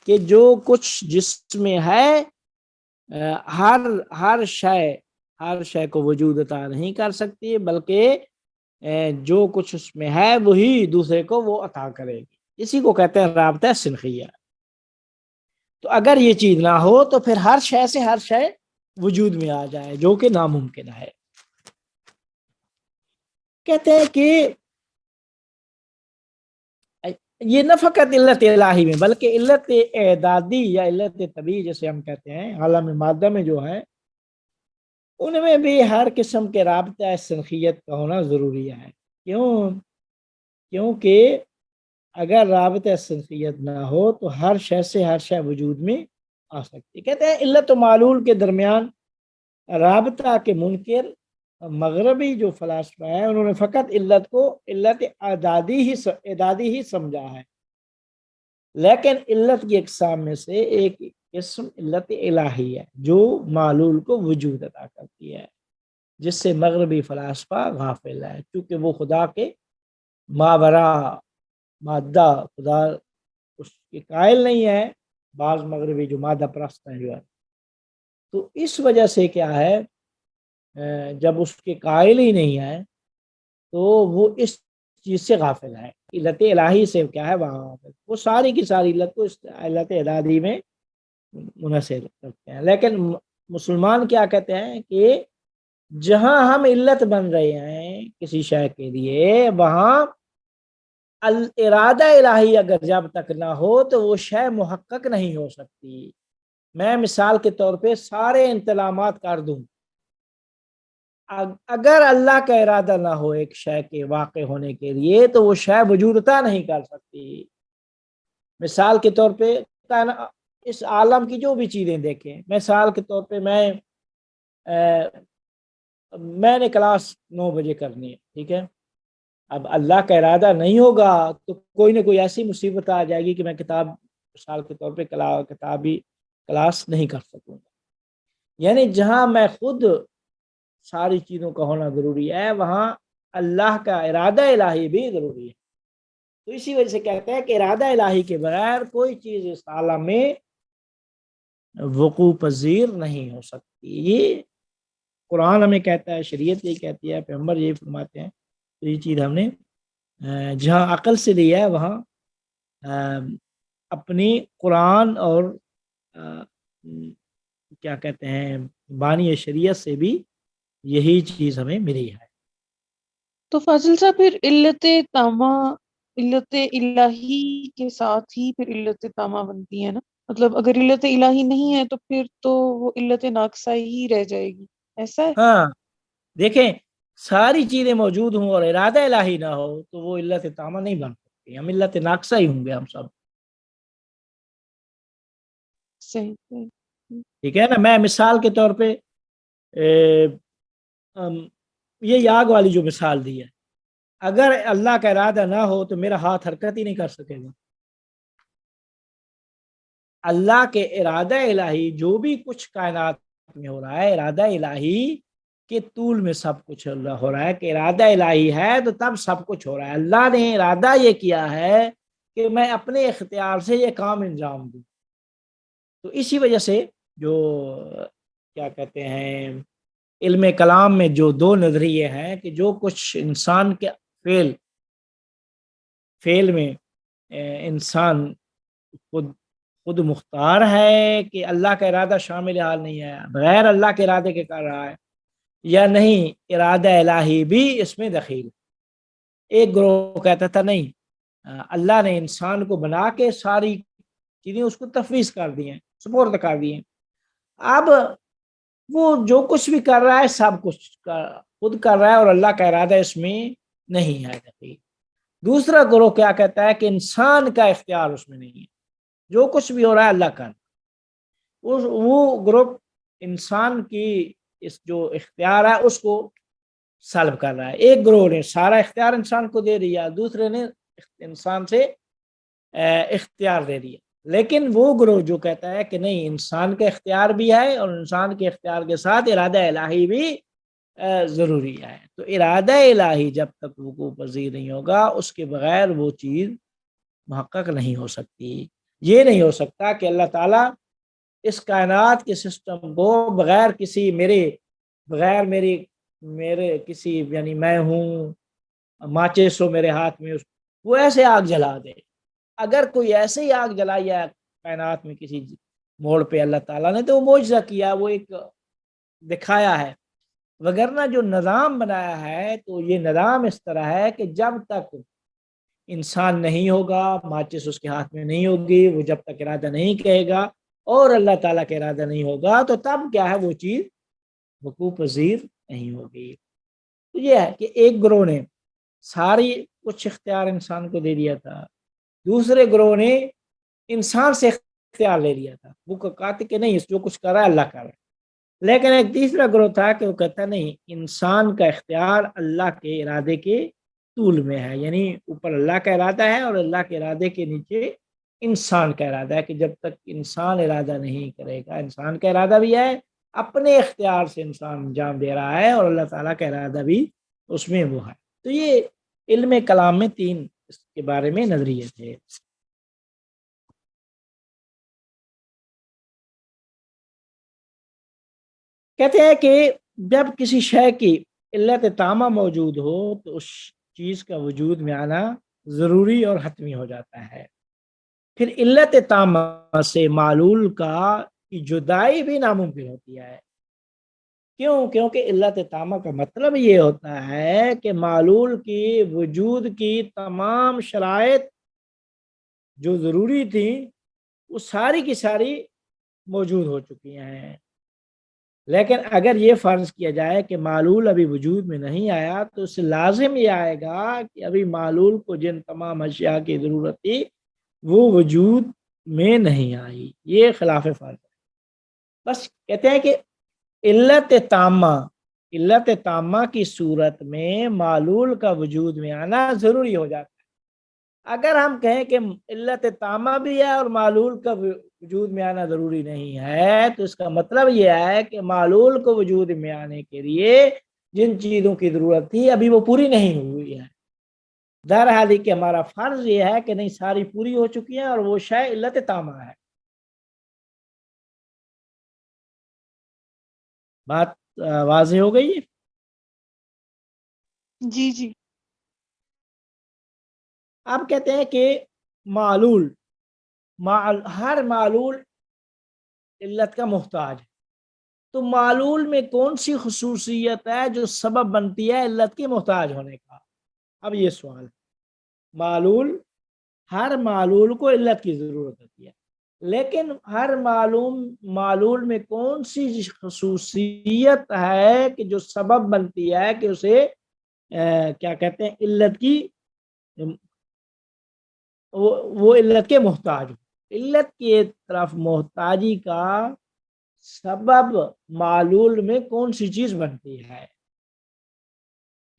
کہ جو کچھ جس میں ہے ہر شے کو وجود عطا نہیں کر سکتی، بلکہ جو کچھ اس میں ہے وہی دوسرے کو وہ عطا کرے گی. اسی کو کہتے ہیں رابطہ سنخیہ. تو اگر یہ چیز نہ ہو تو پھر ہر شے سے ہر شے وجود میں آ جائے، جو کہ ناممکن ہے. کہتے ہیں کہ یہ نہ فقط علت الہی میں بلکہ علت اعدادی یا علت طبیعی جسے ہم کہتے ہیں عالم مادہ میں جو ہے ان میں بھی ہر قسم کے رابطہ سنخیت کا ہونا ضروری ہے. کیونکہ اگر رابطہ سنخیت نہ ہو تو ہر شے سے ہر شے وجود میں آ سکتی. کہتے ہیں علت و معلول کے درمیان رابطہ کے منکر مغربی جو فلاسفہ ہیں انہوں نے فقط علت کو علت اعدادی ہی سمجھا ہے، لیکن علت کی اقسام میں سے ایک قسم علت الہی ہے جو معلول کو وجود عطا کرتی ہے، جس سے مغربی فلاسفہ غافل ہے، چونکہ وہ خدا کے ماورا مادہ خدا اس کے قائل نہیں ہے. بعض مغربی جو مادہ پرست ہیں جو ہے، تو اس وجہ سے کیا ہے جب اس کے قائل ہی نہیں ہے تو وہ اس چیز سے غافل ہے. علت الہی سے کیا ہے وہ ساری کی ساری علت کو اس علت اعدادی میں منحصر کرتے ہیں. لیکن مسلمان کیا کہتے ہیں کہ جہاں ہم علت بن رہے ہیں کسی شے کے لیے وہاں الارادہ الہی اگر جب تک نہ ہو تو وہ شے محقق نہیں ہو سکتی. میں مثال کے طور پہ سارے انتظامات کر دوں، اگر اللہ کا ارادہ نہ ہو ایک شے کے واقع ہونے کے لیے تو وہ شے وجود عطا نہیں کر سکتی. مثال کے طور پہ اس عالم کی جو بھی چیزیں دیکھیں، مثال کے طور پہ میں نے کلاس 9 بجے کرنی ہے، ٹھیک ہے. اب اللہ کا ارادہ نہیں ہوگا تو کوئی نہ کوئی ایسی مصیبت آ جائے گی کہ میں مثال کے طور پہ کتابی کلاس نہیں کر سکوں گا. یعنی جہاں میں خود ساری چیزوں کا ہونا ضروری ہے وہاں اللہ کا ارادہ الہی بھی ضروری ہے. تو اسی وجہ سے کہتے ہیں کہ ارادہ الہی کے بغیر کوئی چیز اس عالم میں وقوع پذیر نہیں ہو سکتی. یہ قرآن ہمیں کہتا ہے، شریعت یہ کہتی ہے، پیغمبر یہ فرماتے ہیں. تو یہ چیز ہم نے جہاں عقل سے لیا ہے وہاں اپنی قرآن اور کیا کہتے ہیں بانی شریعت سے بھی یہی چیز ہمیں ملی ہے. تو فاضل صاحب پھر علت تامہ علت الہی کے ساتھ ہی پھر علت تامہ بنتی ہے نا؟ مطلب اگر علت الہی نہیں ہے تو پھر تو وہ علت ناقصہ ہی رہ جائے گی، ایسا ہے؟ ہاں دیکھیں ساری چیزیں موجود ہوں اور ارادہ الہی نہ ہو تو وہ علت تامہ نہیں بن سکتی، ہم علت ناقصہ ہی ہوں گے ہم سب. صحیح. ٹھیک ہے نا. میں مثال کے طور پہ یہ آگ والی جو مثال دی ہے، اگر اللہ کا ارادہ نہ ہو تو میرا ہاتھ حرکت ہی نہیں کر سکے گا. اللہ کے ارادہ الہی جو بھی کچھ کائنات میں ہو رہا ہے ارادہ الہی کے طول میں سب کچھ ہو رہا ہے کہ ارادہ الہی ہے تو تب سب کچھ ہو رہا ہے. اللہ نے ارادہ یہ کیا ہے کہ میں اپنے اختیار سے یہ کام انجام دوں. تو اسی وجہ سے جو کیا کہتے ہیں علم کلام میں جو دو نظریے ہیں کہ جو کچھ انسان کے فعل میں انسان خود مختار ہے کہ اللہ کا ارادہ شامل حال نہیں ہے، بغیر اللہ کے ارادے کے کر رہا ہے، یا نہیں ارادہ الہی بھی اس میں دخیل۔ ایک گروہ کہتا تھا نہیں، اللہ نے انسان کو بنا کے ساری چیزیں اس کو تفویض کر دی ہیں، سپرد کر دی ہیں، اب وہ جو کچھ بھی کر رہا ہے سب کچھ خود کر رہا ہے اور اللہ کا ارادہ اس میں نہیں ہے دخیل۔ دوسرا گروہ کیا کہتا ہے کہ انسان کا اختیار اس میں نہیں ہے، جو کچھ بھی ہو رہا ہے اللہ کا۔ وہ گروپ انسان کی اس جو اختیار ہے اس کو سلب کر رہا ہے۔ ایک گروہ نے سارا اختیار انسان کو دے دیا، دوسرے نے انسان سے اختیار دے دیا۔ لیکن وہ گروہ جو کہتا ہے کہ نہیں، انسان کا اختیار بھی ہے اور انسان کے اختیار کے ساتھ ارادہ الہی بھی ضروری ہے، تو ارادہ الہی جب تک وقوع پذیر نہیں ہوگا اس کے بغیر وہ چیز محقق نہیں ہو سکتی۔ یہ نہیں ہو سکتا کہ اللہ تعالیٰ اس کائنات کے سسٹم کو بغیر میرے کسی، یعنی میں ہوں ماچس ہو میرے ہاتھ میں، وہ ایسے آگ جلا دے۔ اگر کوئی ایسے ہی آگ جلائی ہے کائنات میں کسی موڑ پہ اللہ تعالیٰ نے، تو وہ معجزہ کیا، وہ ایک دکھایا ہے، وگرنہ جو نظام بنایا ہے تو یہ نظام اس طرح ہے کہ جب تک انسان نہیں ہوگا، ماچس اس کے ہاتھ میں نہیں ہوگی، وہ جب تک ارادہ نہیں کہے گا اور اللہ تعالیٰ کا ارادہ نہیں ہوگا تو تب کیا ہے، وہ چیز وقوع پذیر نہیں ہوگی۔ تو یہ ہے کہ ایک گروہ نے ساری کچھ اختیار انسان کو دے دیا تھا، دوسرے گروہ نے انسان سے اختیار لے لیا تھا، وہ کہتے کہ نہیں، جو کچھ کر رہا ہے اللہ کر رہا ہے۔ لیکن ایک تیسرا گروہ تھا کہ وہ کہتا نہیں، انسان کا اختیار اللہ کے ارادے کے طول میں ہے، یعنی اوپر اللہ کا ارادہ ہے اور اللہ کے ارادے کے نیچے انسان کا ارادہ ہے، کہ جب تک انسان ارادہ نہیں کرے گا، انسان کا ارادہ بھی ہے، اپنے اختیار سے انسان انجام دے رہا ہے، اور اللہ تعالیٰ کا ارادہ بھی اس میں وہ ہے۔ تو یہ علم کلام میں تین اس کے بارے میں نظریے تھے۔ کہتے ہیں کہ جب کسی شے کی علت تامہ موجود ہو تو اس چیز کا وجود میں آنا ضروری اور حتمی ہو جاتا ہے۔ پھر علت تامہ سے معلول کا جدائی بھی ناممکن ہوتی ہے۔ کیونکہ علت تامہ کا مطلب یہ ہوتا ہے کہ معلول کی وجود کی تمام شرائط جو ضروری تھیں وہ ساری کی ساری موجود ہو چکی ہیں۔ لیکن اگر یہ فرض کیا جائے کہ معلول ابھی وجود میں نہیں آیا تو اس سے لازم یہ آئے گا کہ ابھی معلول کو جن تمام اشیاء کی ضرورت تھی وہ وجود میں نہیں آئی، یہ خلاف فرض ہے۔ بس کہتے ہیں کہ علت تامہ کی صورت میں معلول کا وجود میں آنا ضروری ہو جاتا ہے۔ اگر ہم کہیں کہ علت تامہ بھی ہے اور معلول کا وجود میں آنا ضروری نہیں ہے تو اس کا مطلب یہ ہے کہ معلول کو وجود میں آنے کے لیے جن چیزوں کی ضرورت تھی ابھی وہ پوری نہیں ہوئی ہے۔ درحال کہ ہمارا فرض یہ ہے کہ نہیں، ساری پوری ہو چکی ہیں اور وہ شے علت تامہ ہے۔ بات واضح ہو گئی ہے؟ جی جی۔ آپ کہتے ہیں کہ ہر معلول علت کا محتاج ہے، تو معلول میں کون سی خصوصیت ہے جو سبب بنتی ہے علت کے محتاج ہونے کا؟ اب یہ سوال ہے۔ ہر معلول کو علت کی ضرورت ہوتی ہے، لیکن ہر معلول میں کون سی خصوصیت ہے کہ جو سبب بنتی ہے کہ اسے کیا کہتے ہیں، علت کی وہ علت کے محتاج ہو۔ علت کی طرف محتاجی کا سبب معلول میں کون سی چیز بنتی ہے؟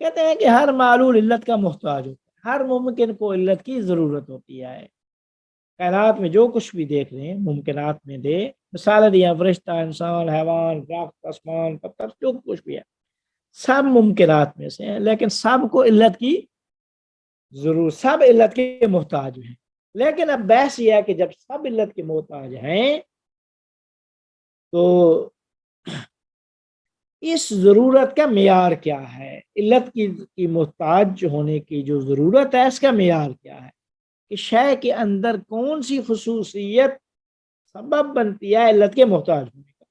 کہتے ہیں کہ ہر معلول علت کا محتاج ہوتا ہے، ہر ممکن کو علت کی ضرورت ہوتی ہے۔ کائنات میں جو کچھ بھی دیکھ رہے ہیں ممکنات میں دے مثالیں دیا، فرشتہ، انسان، حیوان، درخت، آسمان، پتھر، جو کچھ بھی ہے سب ممکنات میں سے ہیں، لیکن سب کو علت کی ضرورت، سب علت کے محتاج ہیں۔ لیکن اب بحث یہ ہے کہ جب سب علت کے محتاج ہیں تو اس ضرورت کا معیار کیا ہے، علت کی محتاج ہونے کی جو ضرورت ہے اس کا معیار کیا ہے کہ شے کے اندر کون سی خصوصیت سبب بنتی ہے علت کے محتاج ہونے کا،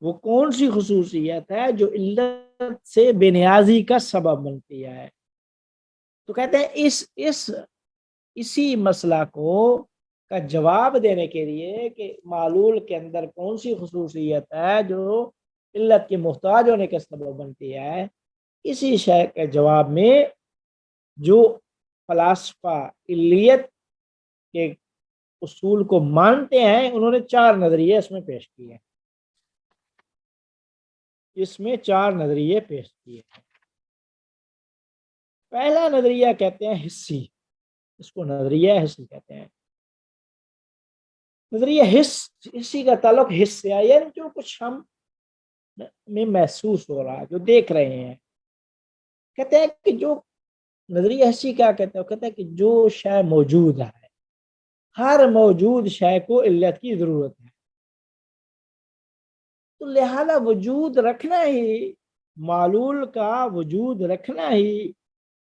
وہ کون سی خصوصیت ہے جو علت سے بے نیازی کا سبب بنتی ہے۔ تو کہتے ہیں اسی مسئلہ کو کا جواب دینے کے لیے کہ معلول کے اندر کون سی خصوصیت ہے جو علت کے محتاج ہونے کا سبب بنتی ہے، اسی شے کے جواب میں جو فلاسفہ علیت کے اصول کو مانتے ہیں انہوں نے 4 نظریے اس میں پیش کیے ہیں، اس میں 4 نظریے پیش کیے ہیں۔ پہلا نظریہ کہتے ہیں حصی، اس کو نظریہ حصی کہتے ہیں۔ نظریہ حصی کا تعلق حص سے ہے، یعنی جو کچھ ہم میں محسوس ہو رہا ہے، جو دیکھ رہے ہیں۔ کہتے ہیں کہ جو نظریہ حصی کیا کہتے ہیں، کہتے ہیں کہ جو شے موجود ہے، ہر موجود شے کو علت کی ضرورت ہے، تو لہذا وجود رکھنا ہی، معلول کا وجود رکھنا ہی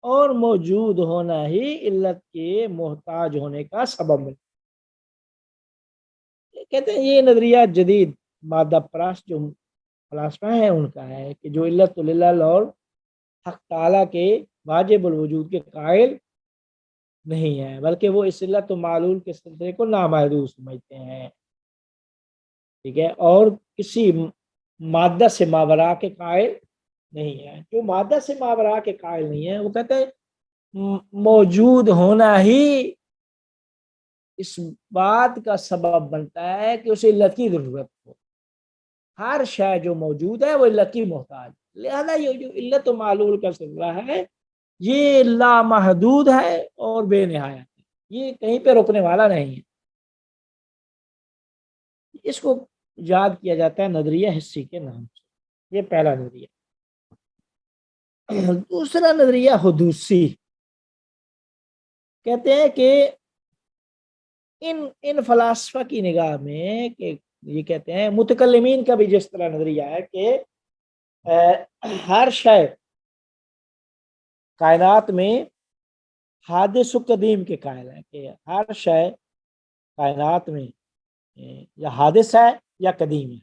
اور موجود ہونا ہی علت کے محتاج ہونے کا سبب ہے۔ کہتے ہیں یہ نظریہ جدید مادہ پرست جو فلاسفہ ہیں ان کا ہے کہ جو علت العلل اور حق تعالیٰ کے واجب الوجود کے قائل نہیں ہے، بلکہ وہ اس علت و معلول کے سلسلے کو نامحدود سمجھتے ہیں، ٹھیک ہے، اور کسی مادہ سے ماورا کے قائل نہیں ہے۔ جو مادہ سے ماورا کے قائل نہیں ہے وہ کہتے ہیں موجود ہونا ہی اس بات کا سبب بنتا ہے کہ اسے علت کی ضرورت ہو، ہر شے جو موجود ہے وہ علت کی محتاج، لہذا یہ جو علت و معلول کا سلسلہ ہے یہ لامحدود ہے اور بے نہایت ہے، یہ کہیں پہ رکنے والا نہیں ہے۔ اس کو یاد کیا جاتا ہے نظریہ حصی کے نام سے، یہ پہلا نظریہ۔ دوسرا نظریہ حدوثی، کہتے ہیں کہ ان فلاسفہ کی نگاہ میں کہ یہ کہتے ہیں متکلمین کا بھی جس طرح نظریہ ہے کہ ہر شے کائنات میں حادث و قدیم کے قائل ہیں، کہ ہر شے کائنات میں یا حادث ہے یا قدیم ہے۔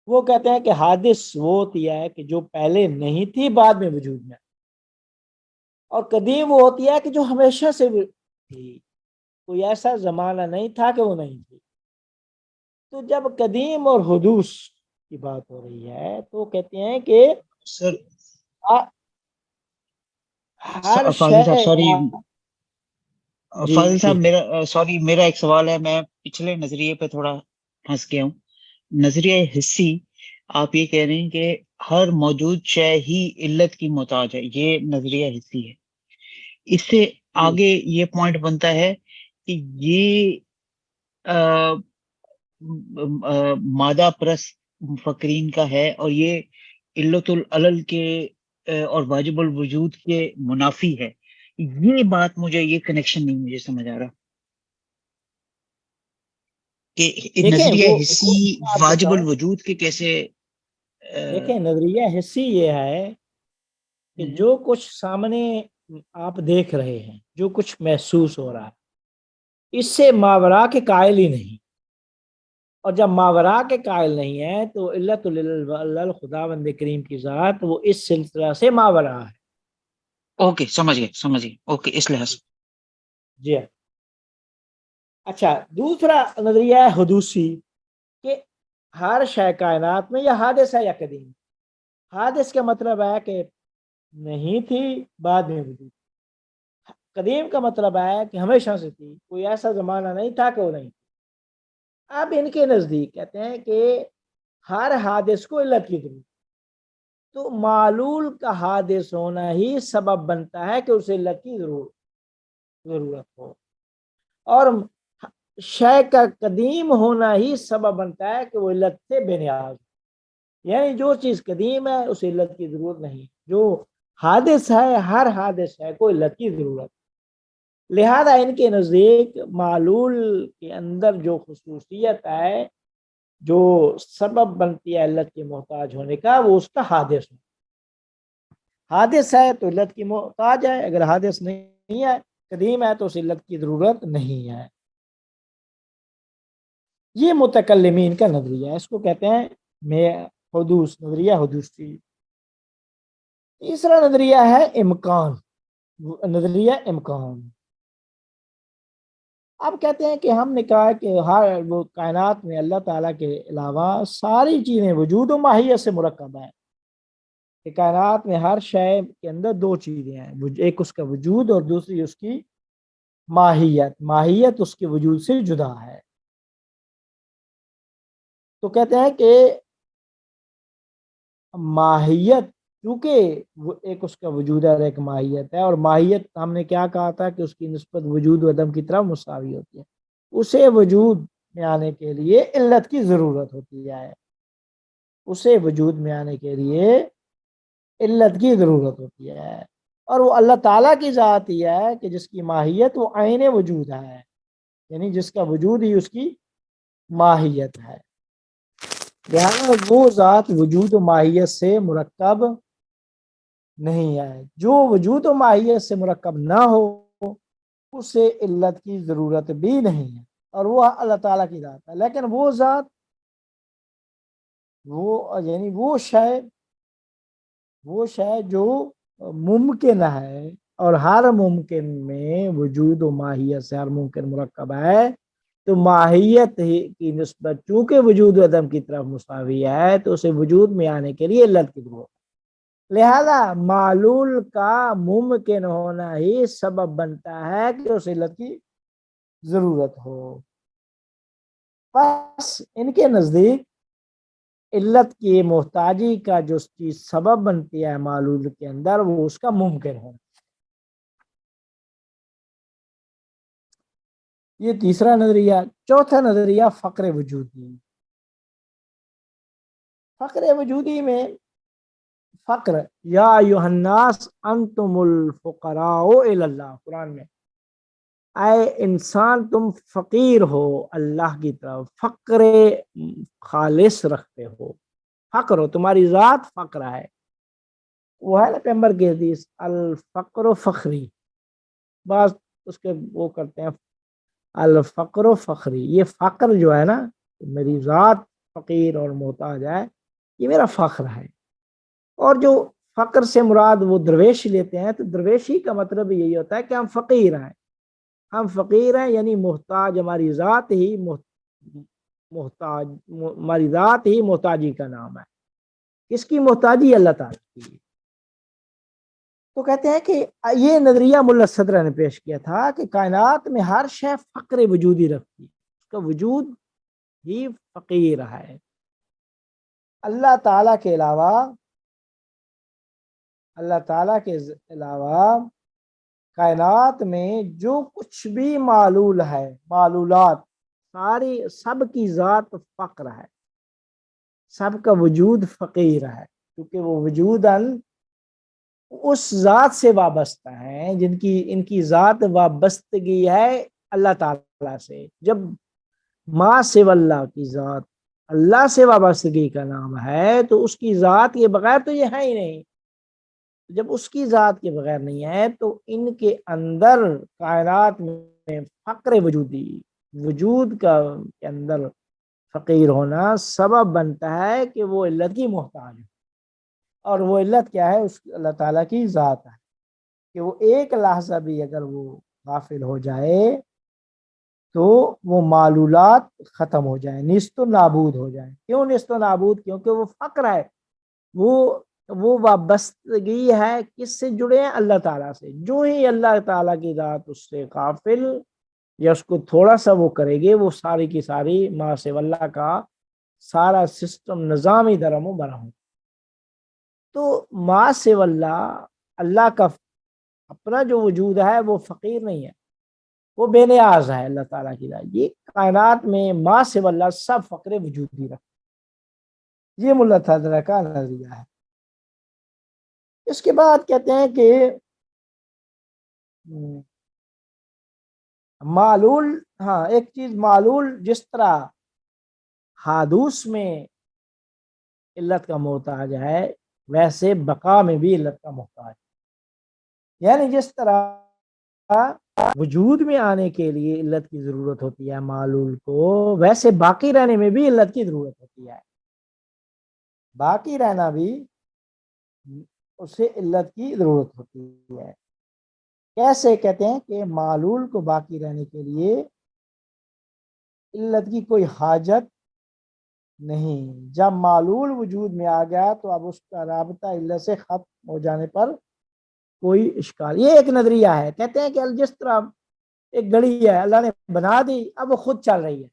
وہ کہتے ہیں کہ حادث وہ ہوتی ہے کہ جو پہلے نہیں تھی بعد میں وجود میں، اور قدیم وہ ہوتی ہے کہ جو ہمیشہ سے تھی، کوئی ایسا زمانہ نہیں تھا کہ وہ نہیں تھی۔ تو جب قدیم اور حدوث کی بات ہو رہی ہے تو کہتے ہیں کہ سر ہر فاضل صاحب سوری، جی فاضل صاحب جی میرا ایک سوال ہے، میں پچھلے نظریے پہ تھوڑا پھنس گیا ہوں۔ نظریہ حصی آپ یہ کہہ رہے ہیں کہ ہر موجود شے ہی علت کی محتاج ہے، یہ نظریہ حصی ہے۔ اس سے آگے یہ پوائنٹ بنتا ہے کہ یہ مادہ پرست مفکرین کا ہے اور یہ علت العلل کے اور واجب الوجود کے منافی ہے۔ یہ بات مجھے، یہ کنیکشن نہیں مجھے سمجھ آ رہا کہ نظریہ حصی واجب الوجود کے کیسے۔ دیکھیں نظریہ حصی یہ ہے کہ جو کچھ سامنے آپ دیکھ رہے ہیں، جو کچھ محسوس ہو رہا ہے، اس سے ماورا کے قائل ہی نہیں، اور جب ماورا کے قائل نہیں ہے تو علت العلل خداوند کریم کی ذات وہ اس سلسلہ سے ماورا ہے۔ اوکے سمجھ گئے اوکے، اس لحاظ سے جی اچھا۔ دوسرا نظریہ ہے حدوثی، کہ ہر شے کائنات میں یا حادث ہے یا قدیم۔ حادث کا مطلب ہے کہ نہیں تھی بعد میں وجود، قدیم کا مطلب ہے کہ ہمیشہ سے تھی، کوئی ایسا زمانہ نہیں تھا کہ وہ نہیں تھی۔ اب ان کے نزدیک کہتے ہیں کہ ہر حادث کو علت کی ضرورت، تو معلول کا حادث ہونا ہی سبب بنتا ہے کہ اسے علت کی ضرورت ہو، اور شے کا قدیم ہونا ہی سبب بنتا ہے کہ وہ علت سے بے نیاز، یعنی جو چیز قدیم ہے اسے علت کی ضرورت نہیں، جو حادث ہے ہر حادث ہے کو علت کی ضرورت۔ لہذا ان کے نزدیک معلول کے اندر جو خصوصیت ہے جو سبب بنتی ہے علت کے محتاج ہونے کا وہ اس کا حادث ہے. حادث ہے تو علت کی محتاج ہے، اگر حادث نہیں ہے، قدیم ہے، تو اس علت کی ضرورت نہیں ہے. یہ متکلمین کا نظریہ ہے، اس کو کہتے ہیں میں حدوث، نظریہ حدوثی. تیسرا نظریہ ہے امکان، نظریہ امکان. اب کہتے ہیں کہ ہم نے کہا کہ ہر وہ کائنات میں اللہ تعالیٰ کے علاوہ ساری چیزیں وجود و ماہیت سے مرکب ہیں. کہ کائنات میں ہر شے کے اندر دو چیزیں ہیں، ایک اس کا وجود اور دوسری اس کی ماہیت. ماہیت اس کے وجود سے جدا ہے. تو کہتے ہیں کہ ماہیت، کیونکہ وہ ایک اس کا وجود ہے اور ایک ماہیت ہے، اور ماہیت ہم نے کیا کہا تھا کہ اس کی نسبت وجود و عدم کی طرف مساوی ہوتی ہے. اسے وجود میں آنے کے لیے علت کی ضرورت ہوتی ہے. اسے وجود میں آنے کے لیے علت کی ضرورت ہوتی ہے. اور وہ اللہ تعالیٰ کی ذات ہی ہے کہ جس کی ماہیت وہ عین وجود ہے، یعنی جس کا وجود ہی اس کی ماہیت ہے. لہٰذا وہ ذات وجود و ماہیت سے مرکب نہیں ہے. جو وجود و ماہیت سے مرکب نہ ہو اسے علت کی ضرورت بھی نہیں ہے، اور وہ اللہ تعالیٰ کی ذات ہے. لیکن وہ ذات، وہ یعنی وہ شے جو ممکن ہے، اور ہر ممکن میں وجود و ماہیت سے ہر ممکن مرکب ہے، تو ماہیت ہی کی نسبت چونکہ وجود و عدم کی طرف مساوی ہے تو اسے وجود میں آنے کے لیے علت کی ضرورت ہے. لہذا معلول کا ممکن ہونا ہی سبب بنتا ہے کہ اس علت کی ضرورت ہو. بس ان کے نزدیک علت کی محتاجی کا جو چیز سبب بنتی ہے معلول کے اندر وہ اس کا ممکن ہونا. یہ تیسرا نظریہ. چوتھا نظریہ فقر وجودی. فقر وجودی میں فقر، یا ایھا الناس انتم الفقراء الی اللہ، قرآن میں اے انسان تم فقیر ہو اللہ کی طرف، فقر خالص رکھتے ہو. فقر ہو، تمہاری ذات فقر ہے. وہ ہے نا پیغمبر کی حدیث، الفقر فخری. بعض اس کے وہ کرتے ہیں الفقر فخری. یہ فقر جو ہے نا، میری ذات فقیر اور محتاج ہے، یہ میرا فخر ہے. اور جو فقر سے مراد وہ درویش لیتے ہیں، تو درویشی کا مطلب یہی ہوتا ہے کہ ہم فقیر ہیں. ہم فقیر ہیں یعنی محتاج، ہماری ذات ہی محتاج، ہماری ذات ہی محتاجی کا نام ہے. کس کی محتاجی؟ اللہ تعالیٰ کی. تو کہتے ہیں کہ یہ نظریہ ملا صدرہ نے پیش کیا تھا کہ کائنات میں ہر شے فقر وجودی رکھتی ہے، اس کا وجود ہی فقیر ہے. اللہ تعالیٰ کے علاوہ کائنات میں جو کچھ بھی معلول ہے، معلولات ساری، سب کی ذات فقر ہے، سب کا وجود فقیر ہے، کیونکہ وہ وجوداً اس ذات سے وابستہ ہیں ان کی ذات وابستگی ہے اللہ تعالیٰ سے. جب ما سوی اللہ کی ذات اللہ سے وابستگی کا نام ہے تو اس کی ذات کے بغیر تو یہ ہے ہی نہیں. جب اس کی ذات کے بغیر نہیں ہے تو ان کے اندر کائنات میں فقر وجودی، وجود کا کے اندر فقیر ہونا سبب بنتا ہے کہ وہ علت کی محتاج ہے. اور وہ علت کیا ہے؟ اس اللہ تعالیٰ کی ذات ہے کہ وہ ایک لحظہ بھی اگر وہ غافل ہو جائے تو وہ معلولات ختم ہو جائیں، نیست و نابود ہو جائیں. کیوں نیست و نابود؟ کیونکہ وہ فقر ہے، وہ وابستگی ہے کس سے جڑے ہیں؟ اللہ تعالیٰ سے. جو ہی اللہ تعالیٰ کی ذات اس سے غافل یا اس کو تھوڑا سا وہ کرے گے، وہ ساری کی ساری ما سوی اللہ کا سارا سسٹم، نظام ہی درم و برہم. تو ما سوی اللہ کا اپنا جو وجود ہے وہ فقیر نہیں ہے، وہ بے نیاز ہے اللہ تعالیٰ کی ذات. یہ کائنات میں ما سوی اللہ سب فقر وجودی رکھتے. یہ ملا صدرہ کا نظریہ ہے. اس کے بعد کہتے ہیں کہ معلول، ہاں ایک چیز معلول جس طرح حادوث میں علت کا محتاج ہے ویسے بقا میں بھی علت کا محتاج ہے۔ یعنی جس طرح وجود میں آنے کے لیے علت کی ضرورت ہوتی ہے معلول کو، ویسے باقی رہنے میں بھی علت کی ضرورت ہوتی ہے۔ باقی رہنا بھی اسے علت کی ضرورت ہوتی ہے۔ کیسے؟ کہتے ہیں کہ معلول کو باقی رہنے کے لیے علت کی کوئی حاجت نہیں۔ جب معلول وجود میں آ گیا تو اب اس کا رابطہ علت سے ختم ہو جانے پر کوئی اشکال۔ یہ ایک نظریہ ہے۔ کہتے ہیں کہ جس طرح ایک گھڑی ہے اللہ نے بنا دی، اب وہ خود چل رہی ہے۔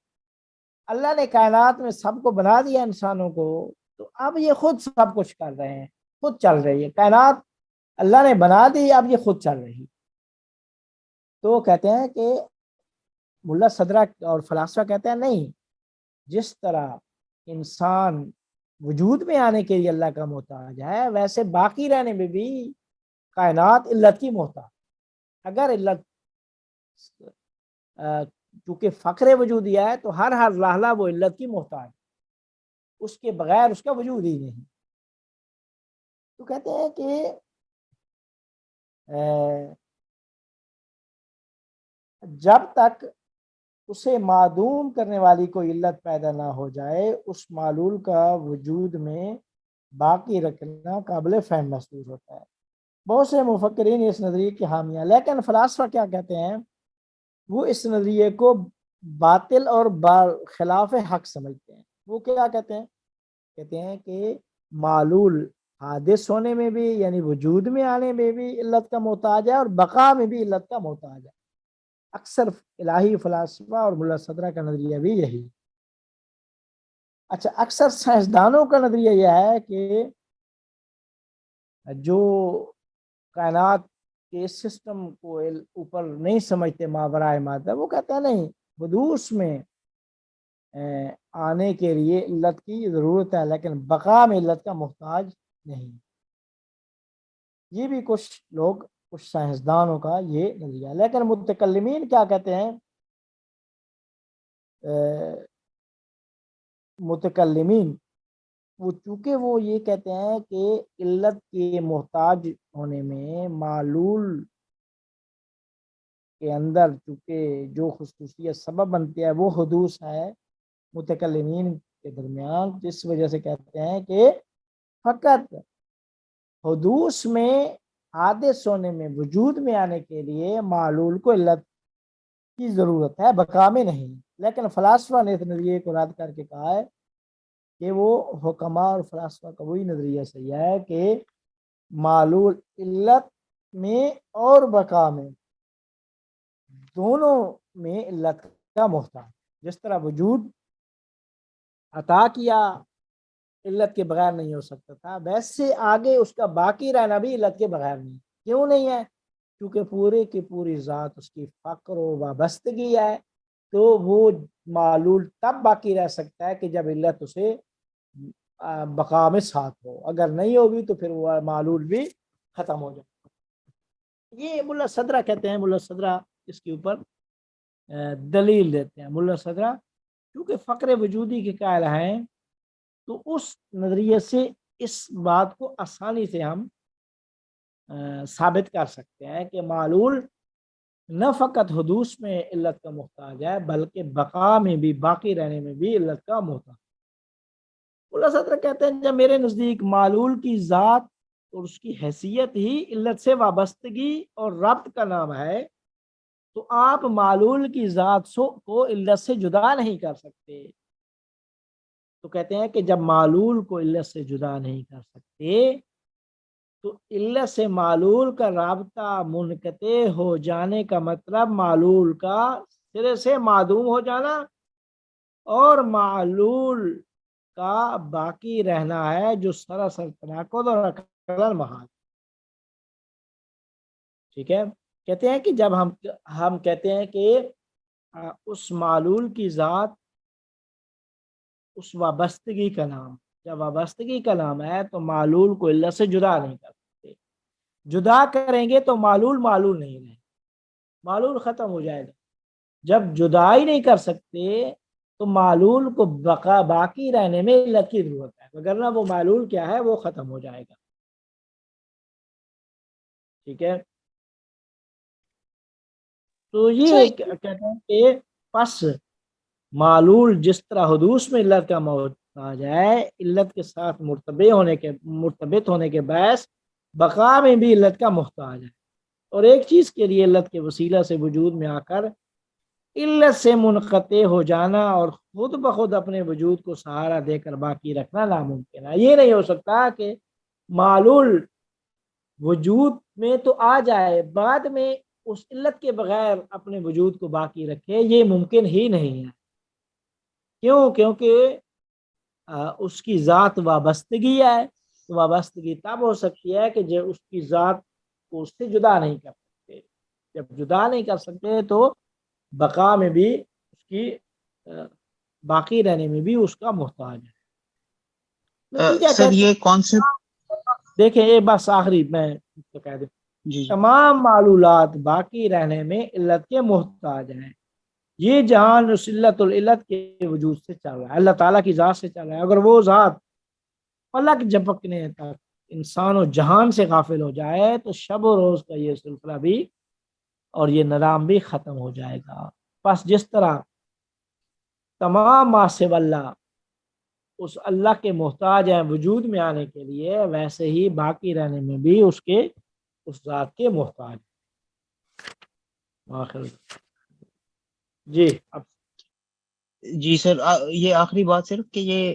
اللہ نے کائنات میں سب کو بنا دیا انسانوں کو، تو اب یہ خود سب کچھ کر رہے ہیں، خود چل رہی ہے کائنات، اللہ نے بنا دی، اب یہ خود چل رہی۔ تو کہتے ہیں کہ ملا صدرہ اور فلاسفہ کہتے ہیں نہیں، جس طرح انسان وجود میں آنے کے لیے اللہ کا محتاج ہے، ویسے باقی رہنے میں بھی کائنات علت کی محتاج۔ اگر علت چونکہ فقر وجودیہ ہے تو ہر لحظہ وہ علت کی محتاج، اس کے بغیر اس کا وجود ہی نہیں۔ تو کہتے ہیں کہ جب تک اسے معدوم کرنے والی کوئی علت پیدا نہ ہو جائے، اس معلول کا وجود میں باقی رکھنا قابل فہم محسوس ہوتا ہے۔ بہت سے مفکرین اس نظریے کی حامیاں، لیکن فلاسفہ کیا کہتے ہیں؟ وہ اس نظریے کو باطل اور خلاف حق سمجھتے ہیں۔ وہ کیا کہتے ہیں؟ کہتے ہیں کہ معلول حادث ہونے میں بھی، یعنی وجود میں آنے میں بھی علت کا محتاج ہے، اور بقا میں بھی علت کا محتاج ہے۔ اکثر الہی فلاسفہ اور ملا صدرہ کا نظریہ بھی یہی۔ اچھا، اکثر سائنسدانوں کا نظریہ یہ ہے کہ جو کائنات کے سسٹم کو اوپر نہیں سمجھتے ماورائے مادہ، وہ کہتے ہیں نہیں، حدوث میں آنے کے لیے علت کی ضرورت ہے، لیکن بقا میں علت کا محتاج نہیں۔ یہ بھی کچھ لوگ، کچھ سائنسدانوں کا یہ نظریہ ہے۔ لیکن متکلمین کیا کہتے ہیں؟ متکلمین وہ چونکہ وہ یہ کہتے ہیں کہ علت کے محتاج ہونے میں معلول کے اندر چونکہ جو خصوصیت سبب بنتی ہے وہ حدوث ہے متکلمین کے درمیان، جس وجہ سے کہتے ہیں کہ فقط حدوث میں حادث ہونے میں، وجود میں آنے کے لیے معلول کو علت کی ضرورت ہے، بقا میں نہیں۔ لیکن فلاسفہ نے اس نظریے کو رد کر کے کہا ہے کہ وہ حکماء اور فلاسفہ کا وہی نظریہ صحیح ہے کہ معلول علت میں اور بقا میں دونوں میں علت کا محتاج۔ جس طرح وجود عطا کیا علت کے بغیر نہیں ہو سکتا تھا، ویسے آگے اس کا باقی رہنا بھی علت کے بغیر نہیں۔ کیوں نہیں ہے؟ کیونکہ پورے کی پوری ذات اس کی فقر و وابستگی ہے، تو وہ معلول تب باقی رہ سکتا ہے کہ جب علت اسے بقا میں ساتھ ہو، اگر نہیں ہوگی تو پھر وہ معلول بھی ختم ہو جائے۔ یہ ملا صدرہ کہتے ہیں۔ ملا صدرہ اس کے اوپر دلیل دیتے ہیں۔ ملا صدرہ کیونکہ فقر وجودی کے قائل ہیں، تو اس نظریے سے اس بات کو آسانی سے ہم ثابت کر سکتے ہیں کہ معلول نہ فقط حدوث میں علت کا محتاج ہے، بلکہ بقا میں بھی، باقی رہنے میں بھی علت کا محتاج۔ ملا صدرہ کہتے ہیں جب میرے نزدیک معلول کی ذات اور اس کی حیثیت ہی علت سے وابستگی اور ربط کا نام ہے، تو آپ معلول کی ذات کو علت سے جدا نہیں کر سکتے۔ تو کہتے ہیں کہ جب معلول کو علت سے جدا نہیں کر سکتے، تو علت سے معلول کا رابطہ منقطع ہو جانے کا مطلب معلول کا سرے سے معدوم ہو جانا اور معلول کا باقی رہنا ہے، جو سراسر تناقض اور عقلاً محال۔ ٹھیک ہے؟ کہتے ہیں کہ جب ہم کہتے ہیں کہ اس معلول کی ذات اس وابستگی کا نام، جب وابستگی کا نام ہے تو معلول کو علت سے جدا نہیں کر سکتے۔ جدا کریں گے تو معلول نہیں رہے، معلول ختم ہو جائے گا۔ جب جدا ہی نہیں کر سکتے تو معلول کو باقی رہنے میں علت کی ضرورت ہے، وگرنہ وہ معلول کیا ہے وہ ختم ہو جائے گا. ٹھیک ہے، تو یہ کہتے ہیں کہ پس معلول جس طرح حدوث میں علت کا محتاج ہے، علت کے ساتھ مرتبط ہونے کے باعث بقا میں بھی علت کا محتاج ہے. اور ایک چیز کے لیے علت کے وسیلہ سے وجود میں آ کر علت سے منقطع ہو جانا اور خود بخود اپنے وجود کو سہارا دے کر باقی رکھنا ناممکن ہے. یہ نہیں ہو سکتا کہ معلول وجود میں تو آ جائے، بعد میں اس علت کے بغیر اپنے وجود کو باقی رکھے، یہ ممکن ہی نہیں ہے. کیوں؟ کیونکہ اس کی ذات وابستگی ہے. تو وابستگی تب ہو سکتی ہے کہ جب اس کی ذات کو اس سے جدا نہیں کر سکتے. جب جدا نہیں کر سکتے تو بقا میں بھی اس کی باقی رہنے میں بھی اس کا محتاج ہے. سر یہ کانسیپٹ دیکھیں، یہ بس آخری میں کہہ دوں، تمام معلولات باقی رہنے میں علت کے محتاج ہیں. یہ جہان اس علت العلت کے وجود سے چل رہا ہے، اللہ تعالیٰ کی ذات سے چل رہا ہے. اگر وہ ذات پلک جھپکنے تک انسان و جہان سے غافل ہو جائے تو شب و روز کا یہ سلسلہ بھی اور یہ نظام بھی ختم ہو جائے گا. بس جس طرح تمام ما سوی اللہ اس اللہ کے محتاج ہیں وجود میں آنے کے لیے، ویسے ہی باقی رہنے میں بھی اس ذات کے محتاج ہیں. جی اب جی سر، یہ آخری بات صرف کہ یہ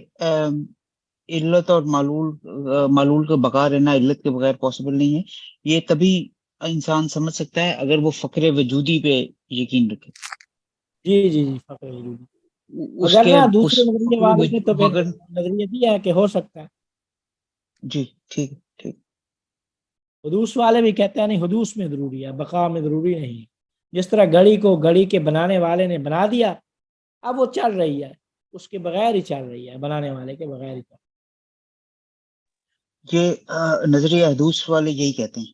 علت اور معلول کا بقا رہنا علت کے بغیر پاسبل نہیں ہے. یہ تبھی انسان سمجھ سکتا ہے اگر وہ فقر وجودی پہ یقین رکھے. جی فقر وجودی. اگر نہ دوسرے نظریے والے نے تو پھر نظریہ دیا ہے کہ ہو سکتا ہے. جی ٹھیک ٹھیک. حدوث والے بھی کہتے ہیں نہیں، حدوث میں ضروری ہے، بقا میں ضروری نہیں. جس طرح گھڑی کو گھڑی کے بنانے والے نے بنا دیا، اب وہ چل رہی ہے، اس کے بغیر ہی چل رہی ہے، بنانے والے کے بغیر ہی چل رہی ہے. یہ نظریہ حدوث والے یہی کہتے ہیں.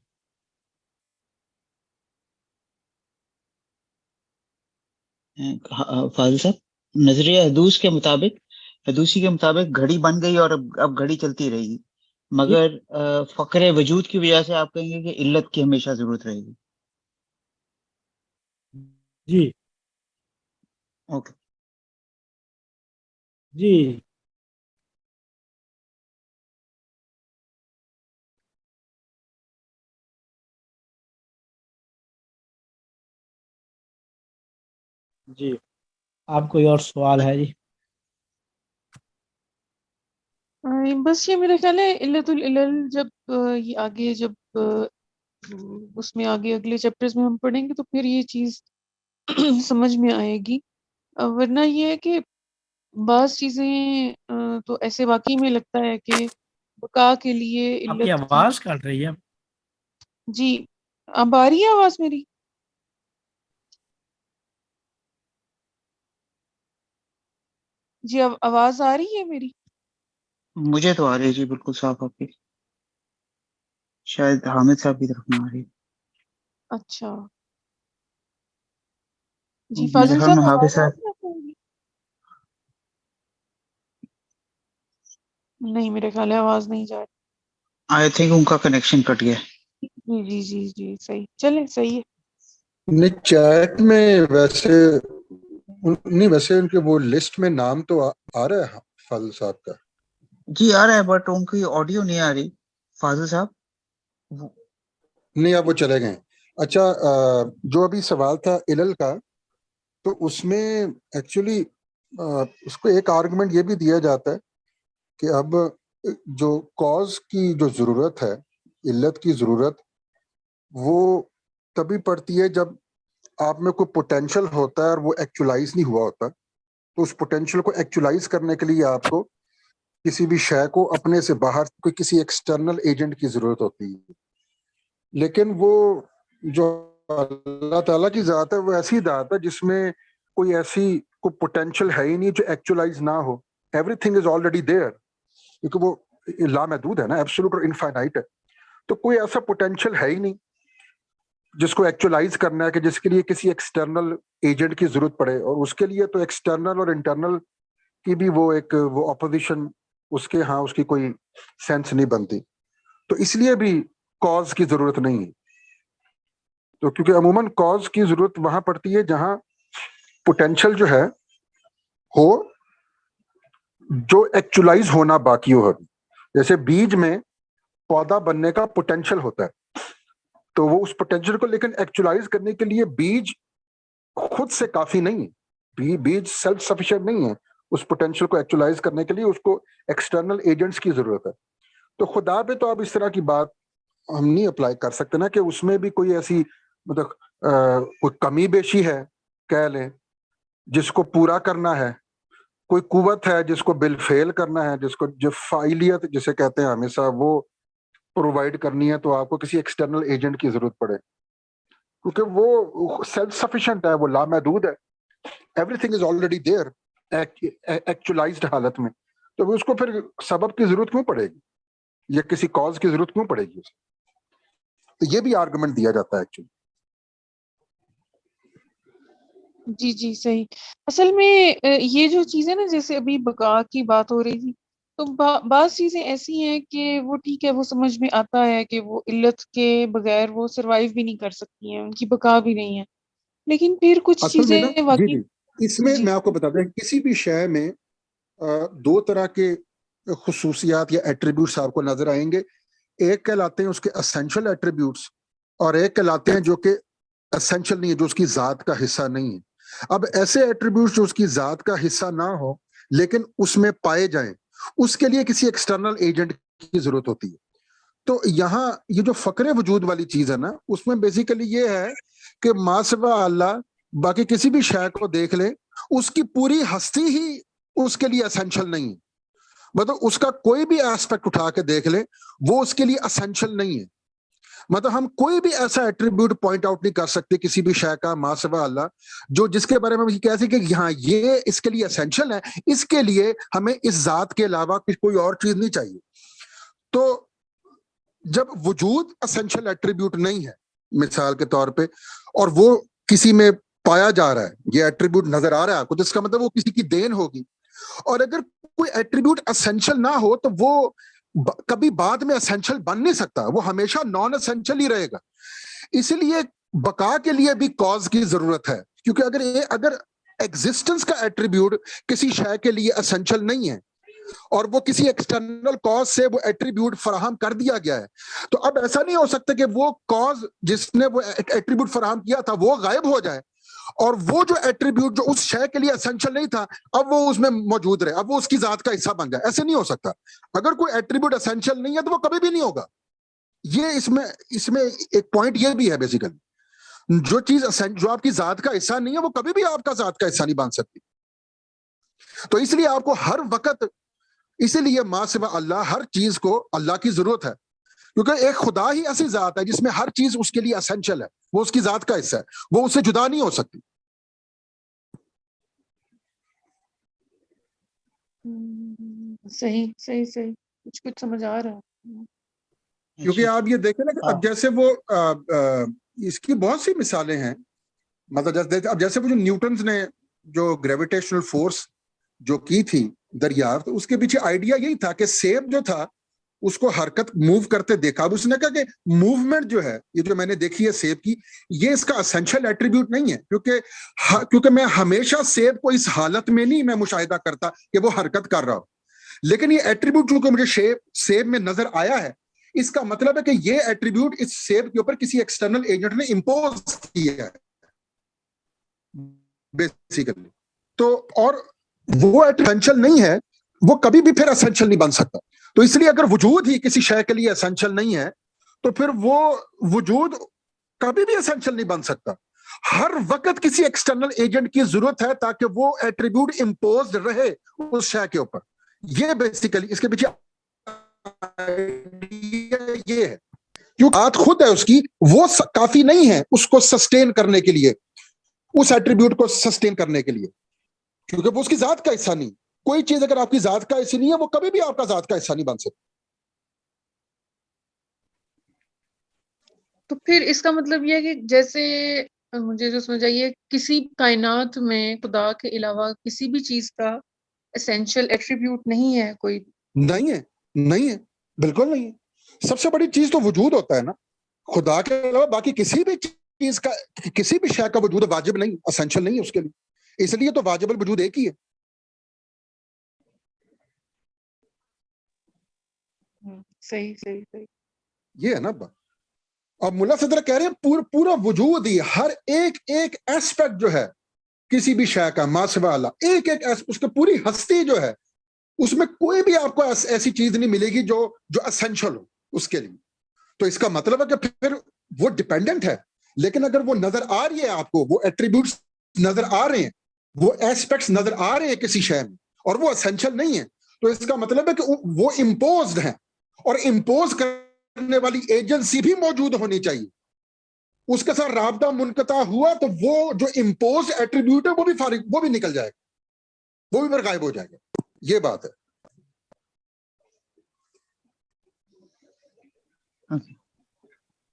فاضل صاحب، نظریہ حدوثی کے مطابق گھڑی بن گئی اور اب گھڑی چلتی رہے گی، مگر فقر وجود کی وجہ سے آپ کہیں گے کہ علت کی ہمیشہ ضرورت رہے گی. جی اوکے. جی جی. آپ کوئی اور سوال ہے؟ جی بس یہ میرا خیال ہے علت العلل جب یہ آگے جب اس میں آگے اگلے چیپٹرز میں ہم پڑھیں گے تو پھر یہ چیز سمجھ میں آئے گی. ورنہ یہ ہے کہ بعض چیزیں تو ایسے واقعی میں لگتا ہے کہ بقا کے لیے آپ کی علت آواز کٹ رہی ہے. جی اب آ رہی ہے آواز میری؟ جی اب آواز آ رہی ہے میری؟ مجھے تو آ رہی ہے جی، بالکل صاف آپ کی. شاید حامد صاحب کی طرف نہ آ رہی. اچھا جی فاضل صاحب حافظ صاحب نہیں، میرے خیال ہے آواز نہیں جا رہی. آئی تھنک ان کا کنیکشن کٹ گیا. جی صحیح، چلے صحیح ہے. نہیں چیٹ میں ویسے ان کے وہ لسٹ میں نام تو آ رہا ہے فاضل صاحب کا. جی آ رہا ہے، بٹ ان کی آڈیو نہیں آ رہی. فاضل صاحب نہیں، اب وہ چلے گئے. اچھا، جو ابھی سوال تھا علل کا، تو اس میں ایکچولی اس کو ایک آرگومنٹ یہ بھی دیا جاتا ہے کہ اب جو کاز کی جو ضرورت ہے، علت کی ضرورت، وہ تبھی پڑتی ہے جب آپ میں کوئی پوٹینشل ہوتا ہے اور وہ ایکچولائز نہیں ہوا ہوتا. تو اس پوٹینشل کو ایکچولائز کرنے کے لیے آپ کو کسی بھی شے کو اپنے سے باہر کوئی کسی ایکسٹرنل ایجنٹ کی ضرورت ہوتی ہے. لیکن وہ جو اللہ تعالیٰ کی ذات ہے وہ ایسی ذات ہے جس میں کوئی ایسی کوئی پوٹینشل ہے ہی نہیں جو ایکچولائز نہ ہو. Everything is already there, کیونکہ وہ لامحدود ہے نا، ایبسولوٹ اور انفائنائٹ ہے. تو کوئی ایسا پوٹینشل ہے ہی نہیں جس کو ایکچولائز کرنا ہے کہ جس کے لیے کسی ایکسٹرنل ایجنٹ کی ضرورت پڑے, اور اس کے لیے تو ایکسٹرنل اور انٹرنل کی بھی وہ ایک وہ اپوزیشن اس کے ہاں اس کی کوئی سینس نہیں بنتی, تو اس لیے بھی کاز کی ضرورت نہیں ہے. تو کیونکہ عموماً کاز کی ضرورت وہاں پڑتی ہے جہاں پوٹینشل جو ہے ہو جو ایکچولائز ہونا باقی ہو. جیسے بیج میں پودا بننے کا پوٹینشل ہوتا ہے, تو وہ اس پوٹینشل کو لیکن ایکچولائز کرنے کے لیے بیج خود سے کافی نہیں ہے, بیج سیلف سفیشینٹ نہیں ہے. اس پوٹینشل کو ایکچولائز کرنے کے لیے اس کو ایکسٹرنل ایجنٹس کی ضرورت ہے. تو خدا پہ تو اب اس طرح کی بات ہم نہیں اپلائی کر سکتے نا کہ اس میں بھی کوئی ایسی مطلب کوئی کمی بیشی ہے کہہ لیں جس کو پورا کرنا ہے, کوئی قوت ہے جس کو بالفعل کرنا ہے, جس کو جو فاعلیت جسے کہتے ہیں ہمیشہ وہ پرووائڈ کرنی ہے, تو آپ کو کسی ایکسٹرنل ایجنٹ کی ضرورت پڑے, کیونکہ وہ سیلف سفیشینٹ ہے, وہ لامحدود ہے, everything is already there actualized حالت میں. تو اس کو پھر سبب کی ضرورت کیوں پڑے گی یا کسی کاز کی ضرورت کیوں پڑے گی اسے؟ تو یہ بھی آرگومنٹ دیا جاتا ہے ایکچولی. جی جی صحیح. اصل میں یہ جو چیزیں نا جیسے ابھی بقا کی بات ہو رہی تھی, تو بعض چیزیں ایسی ہیں کہ وہ ٹھیک ہے, وہ سمجھ میں آتا ہے کہ وہ علت کے بغیر وہ سروائیو بھی نہیں کر سکتی ہیں, ان کی بقا بھی نہیں ہے, لیکن پھر کچھ اصل میں نا چیزیں جی واقعی. جی اس میں جی میں آپ کو بتا دیں کسی بھی شے میں دو طرح کے خصوصیات یا ایٹریبیوٹس آپ کو نظر آئیں گے. ایک کہلاتے ہیں اس کے اسینشل ایٹریبیوٹس, اور ایک کہلاتے ہیں جو کہ اسینشل نہیں ہے, جو اس کی ذات کا حصہ نہیں ہے. اب ایسے ایٹریبیوٹس جو اس کی ذات کا حصہ نہ ہو لیکن اس میں پائے جائیں, اس کے لیے کسی ایکسٹرنل ایجنٹ کی ضرورت ہوتی ہے. تو یہاں یہ جو فقر وجود والی چیز ہے نا, اس میں بیسیکلی یہ ہے کہ ما سوا اللہ باقی کسی بھی شے کو دیکھ لیں, اس کی پوری ہستی ہی اس کے لیے اسینشل نہیں ہے. مطلب اس کا کوئی بھی ایسپیکٹ اٹھا کے دیکھ لیں وہ اس کے لیے اسینشل نہیں ہے. مطلب ہم کوئی بھی ایسا ایٹریبیوٹ پوائنٹ آؤٹ نہیں کر سکتے کسی بھی شے کا ما سوا اللہ جو جس کے بارے میں ہم کہہ سکیں کہ ہاں یہ اس کے لیے اسینشل ہے, اس کے لیے ہمیں اس ذات کے علاوہ کوئی اور چیز نہیں چاہیے. تو جب وجود اسینشل ایٹریبیوٹ نہیں ہے مثال کے طور پہ, اور وہ کسی میں پایا جا رہا ہے, یہ ایٹریبیوٹ نظر آ رہا ہے آپ کو, جس کا مطلب وہ کسی کی دین ہوگی. اور اگر کوئی ایٹریبیوٹ اسینشل نہ ہو تو وہ کبھی بعد میں اسینشل بن نہیں سکتا, وہ ہمیشہ نان اسینشل ہی رہے گا. اسی لیے بقا کے لیے بھی کاز کی ضرورت ہے, کیونکہ اگر ایگزسٹنس کا ایٹریبیوٹ کسی شے کے لیے اسینشل نہیں ہے اور وہ کسی ایکسٹرنل کاز سے وہ ایٹریبیوٹ فراہم کر دیا گیا ہے, تو اب ایسا نہیں ہو سکتا کہ وہ کاز جس نے وہ ایٹریبیوٹ فراہم کیا تھا وہ غائب ہو جائے اور وہ جو ایٹریبیوٹ جو اس شے کے لیے اسینشل نہیں تھا اب وہ اس میں موجود رہے, اب وہ اس کی ذات کا حصہ بن جائے. ایسے نہیں ہو سکتا. اگر کوئی ایٹریبیوٹ اسینشل نہیں ہے تو وہ کبھی بھی نہیں ہوگا. یہ اس میں ایک پوائنٹ یہ بھی ہے بیسیکلی, جو چیز جو آپ کی ذات کا حصہ نہیں ہے وہ کبھی بھی آپ کا ذات کا حصہ نہیں بن سکتی. تو اس لیے آپ کو ہر وقت, اسی لیے ما سوا اللہ ہر چیز کو اللہ کی ضرورت ہے, کیونکہ ایک خدا ہی ایسی ذات ہے جس میں ہر چیز اس کے لیے اسینشل ہے, وہ اس کی ذات کا حصہ ہے, وہ اس سے جدا نہیں ہو سکتی. صحیح صحیح صحیح, کچھ سمجھ آ رہا ہے. کیونکہ آپ یہ دیکھیں نا کہ اب جیسے وہ اس کی بہت سی مثالیں ہیں, مطلب اب جیسے وہ جو نیوٹنز نے جو گریویٹیشنل فورس جو کی تھی دریافت, اس کے پیچھے آئیڈیا یہی تھا کہ سیب جو تھا اس کو حرکت موو کرتے دیکھا. اب اس نے کہا کہ موومنٹ جو ہے یہ جو میں نے دیکھی ہے سیب کی, یہ اس کا اسینشل ایٹریبیوٹ نہیں ہے, کیونکہ میں ہمیشہ سیب کو اس حالت میں نہیں میں مشاہدہ کرتا کہ وہ حرکت کر رہا ہو, لیکن یہ ایٹریبیوٹ چونکہ مجھے سیب میں نظر آیا ہے, اس کا مطلب ہے کہ یہ ایٹریبیوٹ اس سیب کے اوپر کسی ایکسٹرنل ایجنٹ نے امپوز کیا ہے بیسیکلی. تو اور وہ اسینشل نہیں ہے, وہ کبھی بھی پھر اسینشل نہیں بن سکتا. تو اس لیے اگر وجود ہی کسی شے کے لیے اسینشل نہیں ہے تو پھر وہ وجود کبھی بھی اسینشل نہیں بن سکتا. ہر وقت کسی ایکسٹرنل ایجنٹ کی ضرورت ہے تاکہ وہ ایٹریبیوٹ امپوزڈ رہے اس شے کے اوپر. یہ بیسیکلی اس کے پیچھے یہ ہے, کیونکہ بات خود ہے اس کی, وہ کافی نہیں ہے اس کو سسٹین کرنے کے لیے, اس ایٹریبیوٹ کو سسٹین کرنے کے لیے, کیونکہ وہ اس کی ذات کا حصہ نہیں. کوئی چیز اگر آپ کی ذات کا حصہ نہیں ہے وہ کبھی بھی آپ کا ذات کا حصہ نہیں بن سکتی. تو پھر اس کا مطلب یہ ہے کہ جیسے مجھے جو سمجھ آئی ہے کسی کائنات میں خدا کے علاوہ کسی بھی چیز کا اسینشیل ایٹریبیوٹ نہیں ہے کوئی. نہیں ہے، نہیں ہے، بالکل نہیں ہے. سب سے بڑی چیز تو وجود ہوتا ہے نا، خدا کے علاوہ باقی کسی بھی چیز کا، کسی بھی شے کا وجود واجب نہیں، اسینشل نہیں ہے اس کے لیے، اس لیے تو واجب الوجود ایک ہی ہے. صحیح صحیح صحیح. یہ ہے نا بات. اب ملا صدر کہہ رہے ہیں پورا وجود ہی، ہر ایک ایسپیکٹ جو ہے کسی بھی شے کا، ما سوا اللہ، ایک اس کی پوری ہستی جو ہے، اس میں کوئی بھی آپ کو ایسی چیز نہیں ملے گی جو اسینشل ہو اس کے لیے. تو اس کا مطلب ہے کہ پھر وہ ڈیپینڈنٹ ہے. لیکن اگر وہ نظر آ رہی ہے آپ کو، وہ ایٹریبیوٹس نظر آ رہے ہیں، وہ ایسپیکٹس نظر آ رہے ہیں کسی شے میں، اور وہ اسینشل نہیں ہے، تو اس کا مطلب ہے کہ وہ امپوزڈ ہیں، اور امپوز کرنے والی ایجنسی بھی موجود ہونی چاہیے. اس کے ساتھ رابطہ منقطع ہوا تو وہ جو امپوز ایٹریبیوٹ ہے وہ بھی نکل جائے گا، وہ بھی پھر غائب ہو جائے گا. یہ بات ہے.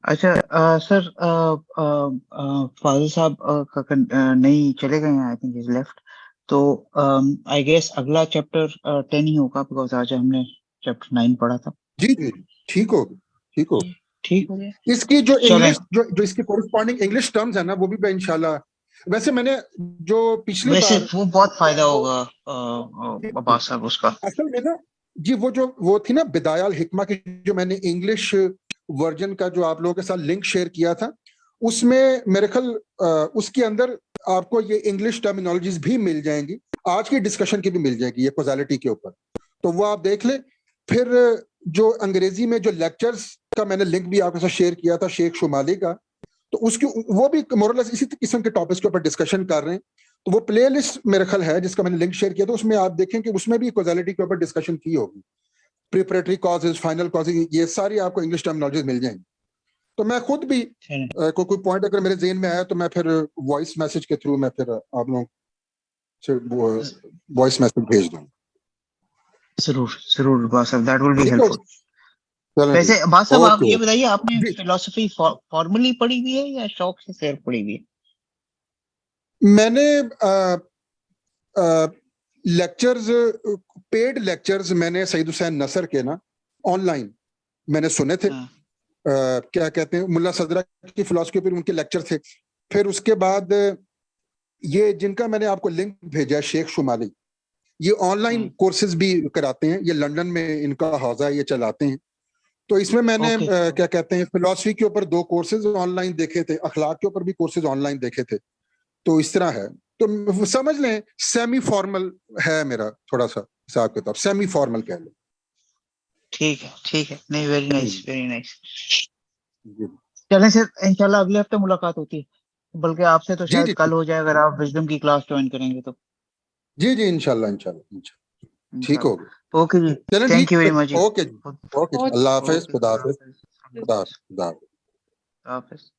اچھا سر، فاضل صاحب نہیں چلے گئے ہیں، آئی تھنک از لیفٹ. تو آئی گیس اگلا چیپٹر 10 ہی ہوگا، بیکاز آج ہم نے چیپٹر 9 پڑھا تھا. جی جی ٹھیک ہو ٹھیک ہو. ٹھیک ہو گیا. اس کی جو چلیں. انگلش جو اس کی کورسپونڈنگ انگلش ٹرمز ہے نا، وہ بھی انشاءاللہ. ویسے میں نے جو پچھلی ویسے بار وہ بہت فائدہ ہوگا عباس صاحب اس کا. اصل میں نا جی، وہ تھی نا بدایہ الحکمہ کی، جو میں نے انگلش ورژن کا جو آپ لوگوں کے ساتھ لنک شیئر کیا تھا، اس میں میرے خیال اس کے اندر آپ کو یہ انگلش ٹرمینالوجیز بھی مل جائیں گی، آج کی ڈسکشن کی بھی مل جائے گی یہ کوزالٹی کے اوپر. تو وہ آپ دیکھ لیں. پھر جو انگریزی میں جو لیکچرز کا میں نے لنک بھی آپ کے ساتھ شیئر کیا تھا شیخ شمالی کا، تو اس کی وہ بھی مورلس اسی قسم کے ٹاپکس کے اوپر ڈسکشن کر رہے ہیں. تو وہ پلے لسٹ میرے خیال ہے جس کا میں نے لنک شیئر کیا تھا، اس میں آپ دیکھیں کہ اس میں بھی کوزالٹی کے اوپر ڈسکشن کی ہوگی. پریپریٹری کازز، فائنل کازز، یہ ساری آپ کو انگلش ٹرمینالوجیز مل جائیں گی. تو میں خود بھی کوئی پوائنٹ اگر میرے ذہن میں آیا تو میں پھر وائس میسج کے تھرو میں پھر آپ لوگوں سے وائس میسج بھیج دوں. ضرور عباس صاحب، دیٹ ول بی ٹھیک ہیلپ ہے. فل. ویسے عباس صاحب آپ یہ بتائیے، آپ نے جی، فلسفی فارملی پڑھی ہوئی ہے یا شوق سے صرف پڑھی ہوئی ہے؟ میں نے لیکچرز، پیڈ لیکچرز میں نے سعید حسین نصر کے نا آن لائن میں نے سنے تھے. کیا کہتے ہیں، ملا صدرہ کی فلسفی پر ان کے لیکچر تھے. پھر اس کے بعد یہ جن کا میں نے آپ کو لنک بھیجا ہے شیخ شمالی، یہ آن لائن کورسز بھی کراتے ہیں، یہ لندن میں ان کا حوزہ یہ چلاتے ہیں. تو اس میں نے کیا کہتے ہیں فلسفی کے اوپر 2 کورسز آن لائن دیکھے تھے، اخلاق کے اوپر بھی کورسز آن لائن دیکھے تھے. تو اس طرح ہے. تو سمجھ لیں سیمی فارمل ہے میرا تھوڑا سا حساب کتاب، سیمی فارمل کہہ لیں. ٹھیک ہے. نہیں، ویری نائس ویری نائس. چلیں سر، انشاءاللہ اگلے ہفتے ملاقات ہوتی ہے، بلکہ آپ سے تو شاید کل ہو جائے اگر آپ وزڈم کی کلاس جوائن کریں گے تو. جی انشاءاللہ ٹھیک ہوگا. اوکے جی، thank you very much. Okay جی، اوکے، اللہ حافظ. خدا حافظ. خدا حافظ.